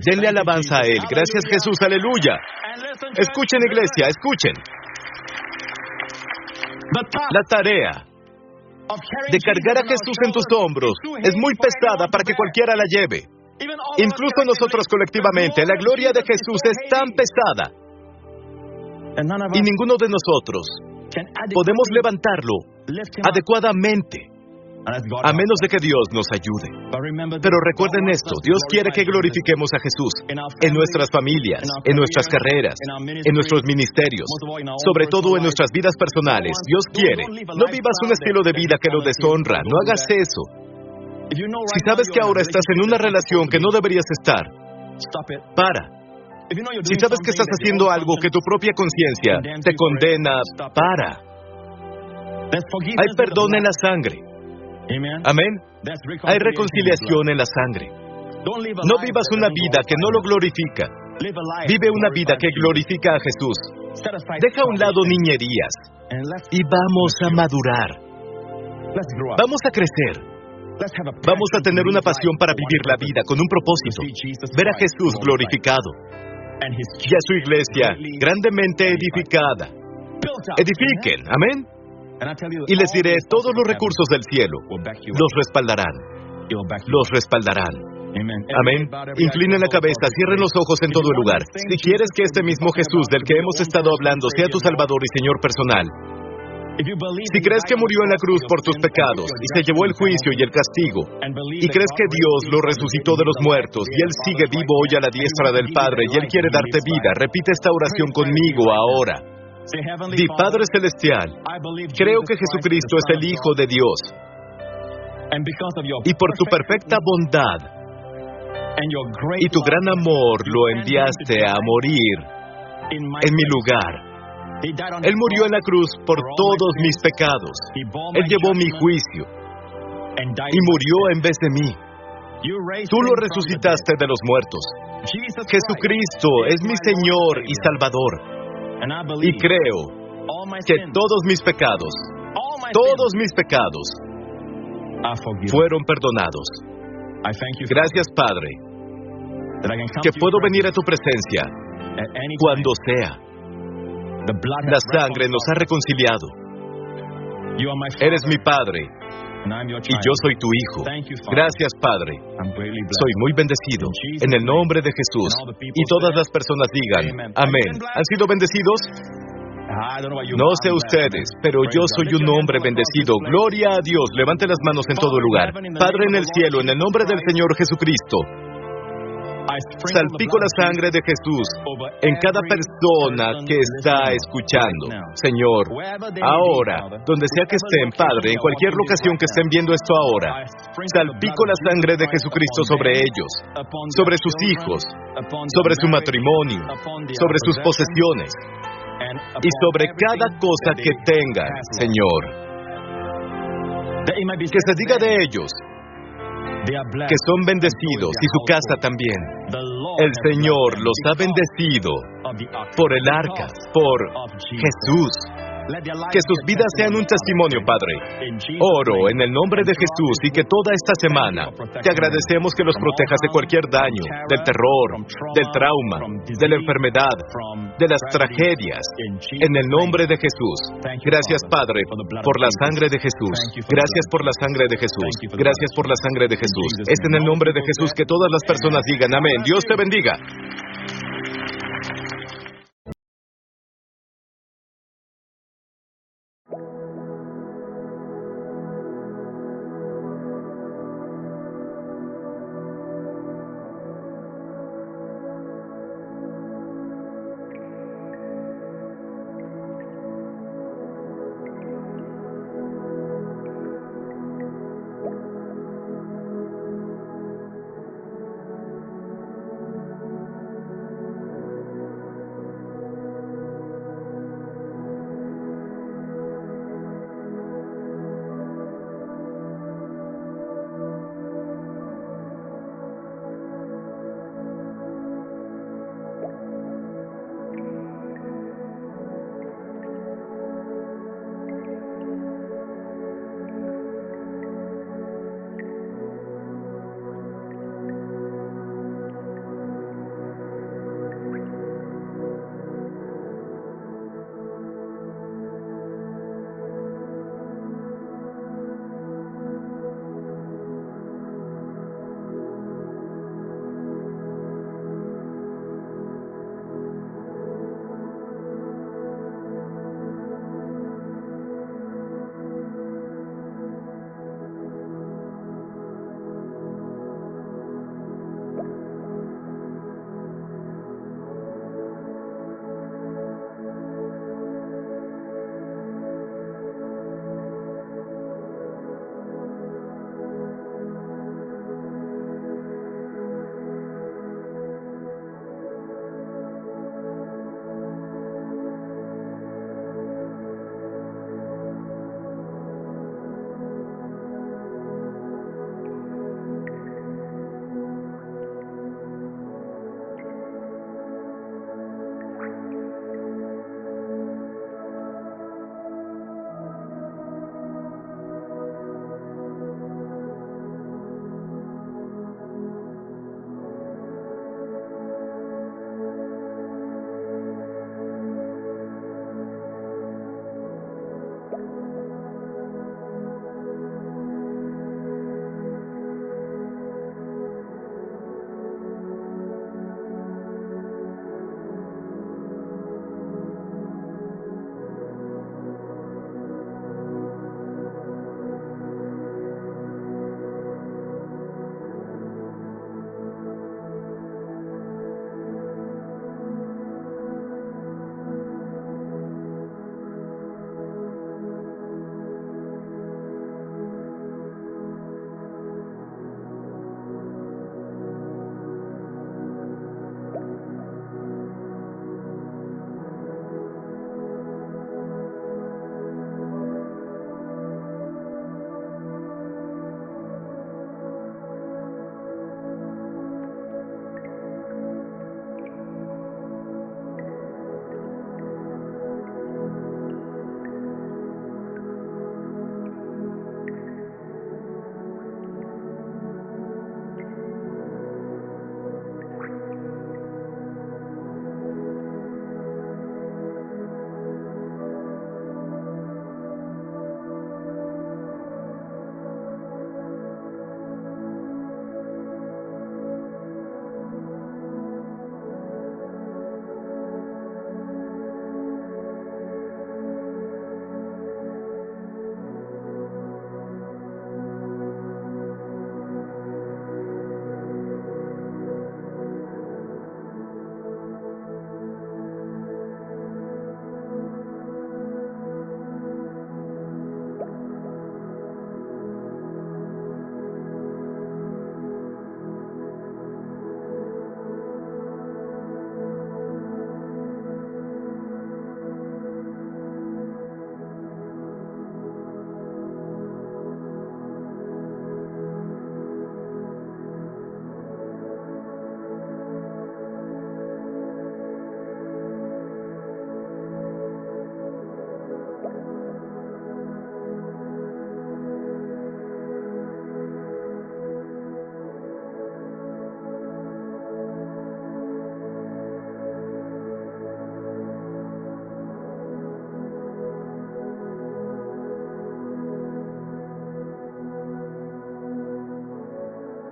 Speaker 1: Denle alabanza a Él. Gracias, Jesús. Aleluya. Escuchen, iglesia, escuchen. La tarea de cargar a Jesús en tus hombros es muy pesada para que cualquiera la lleve. Incluso nosotros colectivamente, la gloria de Jesús es tan pesada y ninguno de nosotros podemos levantarlo adecuadamente, a menos de que Dios nos ayude. Pero recuerden esto, Dios quiere que glorifiquemos a Jesús en nuestras familias, en nuestras carreras, en nuestros ministerios, sobre todo en nuestras vidas personales. Dios quiere. No vivas un estilo de vida que lo deshonra, no hagas eso. Si sabes que ahora estás en una relación que no deberías estar, para. Si sabes que estás haciendo algo que tu propia conciencia te condena, para. Hay perdón en la sangre. Amén. Hay reconciliación en la sangre. No vivas una vida que no lo glorifica. Vive una vida que glorifica a Jesús. Deja a un lado niñerías y vamos a madurar. Vamos a crecer. Vamos a tener una pasión para vivir la vida con un propósito. Ver a Jesús glorificado. y a su iglesia grandemente edificada. Edifiquen, amén. Y les diré, todos los recursos del cielo los respaldarán. Los respaldarán. Amén. Inclinen la cabeza, cierren los ojos en todo el lugar. Si quieres que este mismo Jesús del que hemos estado hablando sea tu Salvador y Señor personal, si crees que murió en la cruz por tus pecados y se llevó el juicio y el castigo, y crees que Dios lo resucitó de los muertos y Él sigue vivo hoy a la diestra del Padre y Él quiere darte vida, repite esta oración conmigo ahora. Di, Padre Celestial, creo que Jesucristo es el Hijo de Dios, y por tu perfecta bondad y tu gran amor lo enviaste a morir en mi lugar. Él murió en la cruz por todos mis pecados. Él llevó mi juicio y murió en vez de mí. Tú lo resucitaste de los muertos. Jesucristo es mi Señor y Salvador. Y creo que todos mis pecados fueron perdonados. Gracias, Padre, que puedo venir a tu presencia cuando sea. La sangre nos ha reconciliado. Eres mi Padre y yo soy tu Hijo. Gracias, Padre. Soy muy bendecido. En el nombre de Jesús. Y todas las personas digan, amén. ¿Han sido bendecidos? No sé ustedes, pero yo soy un hombre bendecido. Gloria a Dios. Levante las manos en todo lugar. Padre en el cielo, en el nombre del Señor Jesucristo, salpico la sangre de Jesús en cada persona que está escuchando. Señor, ahora, donde sea que estén, Padre, en cualquier locación que estén viendo esto ahora, salpico la sangre de Jesucristo sobre ellos, sobre sus hijos, sobre su matrimonio, sobre sus posesiones y sobre cada cosa que tengan, Señor. Que se diga de ellos que son bendecidos y su casa también. El Señor los ha bendecido por el arca, por Jesús. Que sus vidas sean un testimonio, Padre. Oro en el nombre de Jesús y que toda esta semana te agradecemos que los protejas de cualquier daño, del terror, del trauma, de la enfermedad, de las tragedias. En el nombre de Jesús. Gracias, Padre, por la sangre de Jesús. Gracias por la sangre de Jesús. Gracias por la sangre de Jesús. Es en el nombre de Jesús que todas las personas digan amén. Dios te bendiga.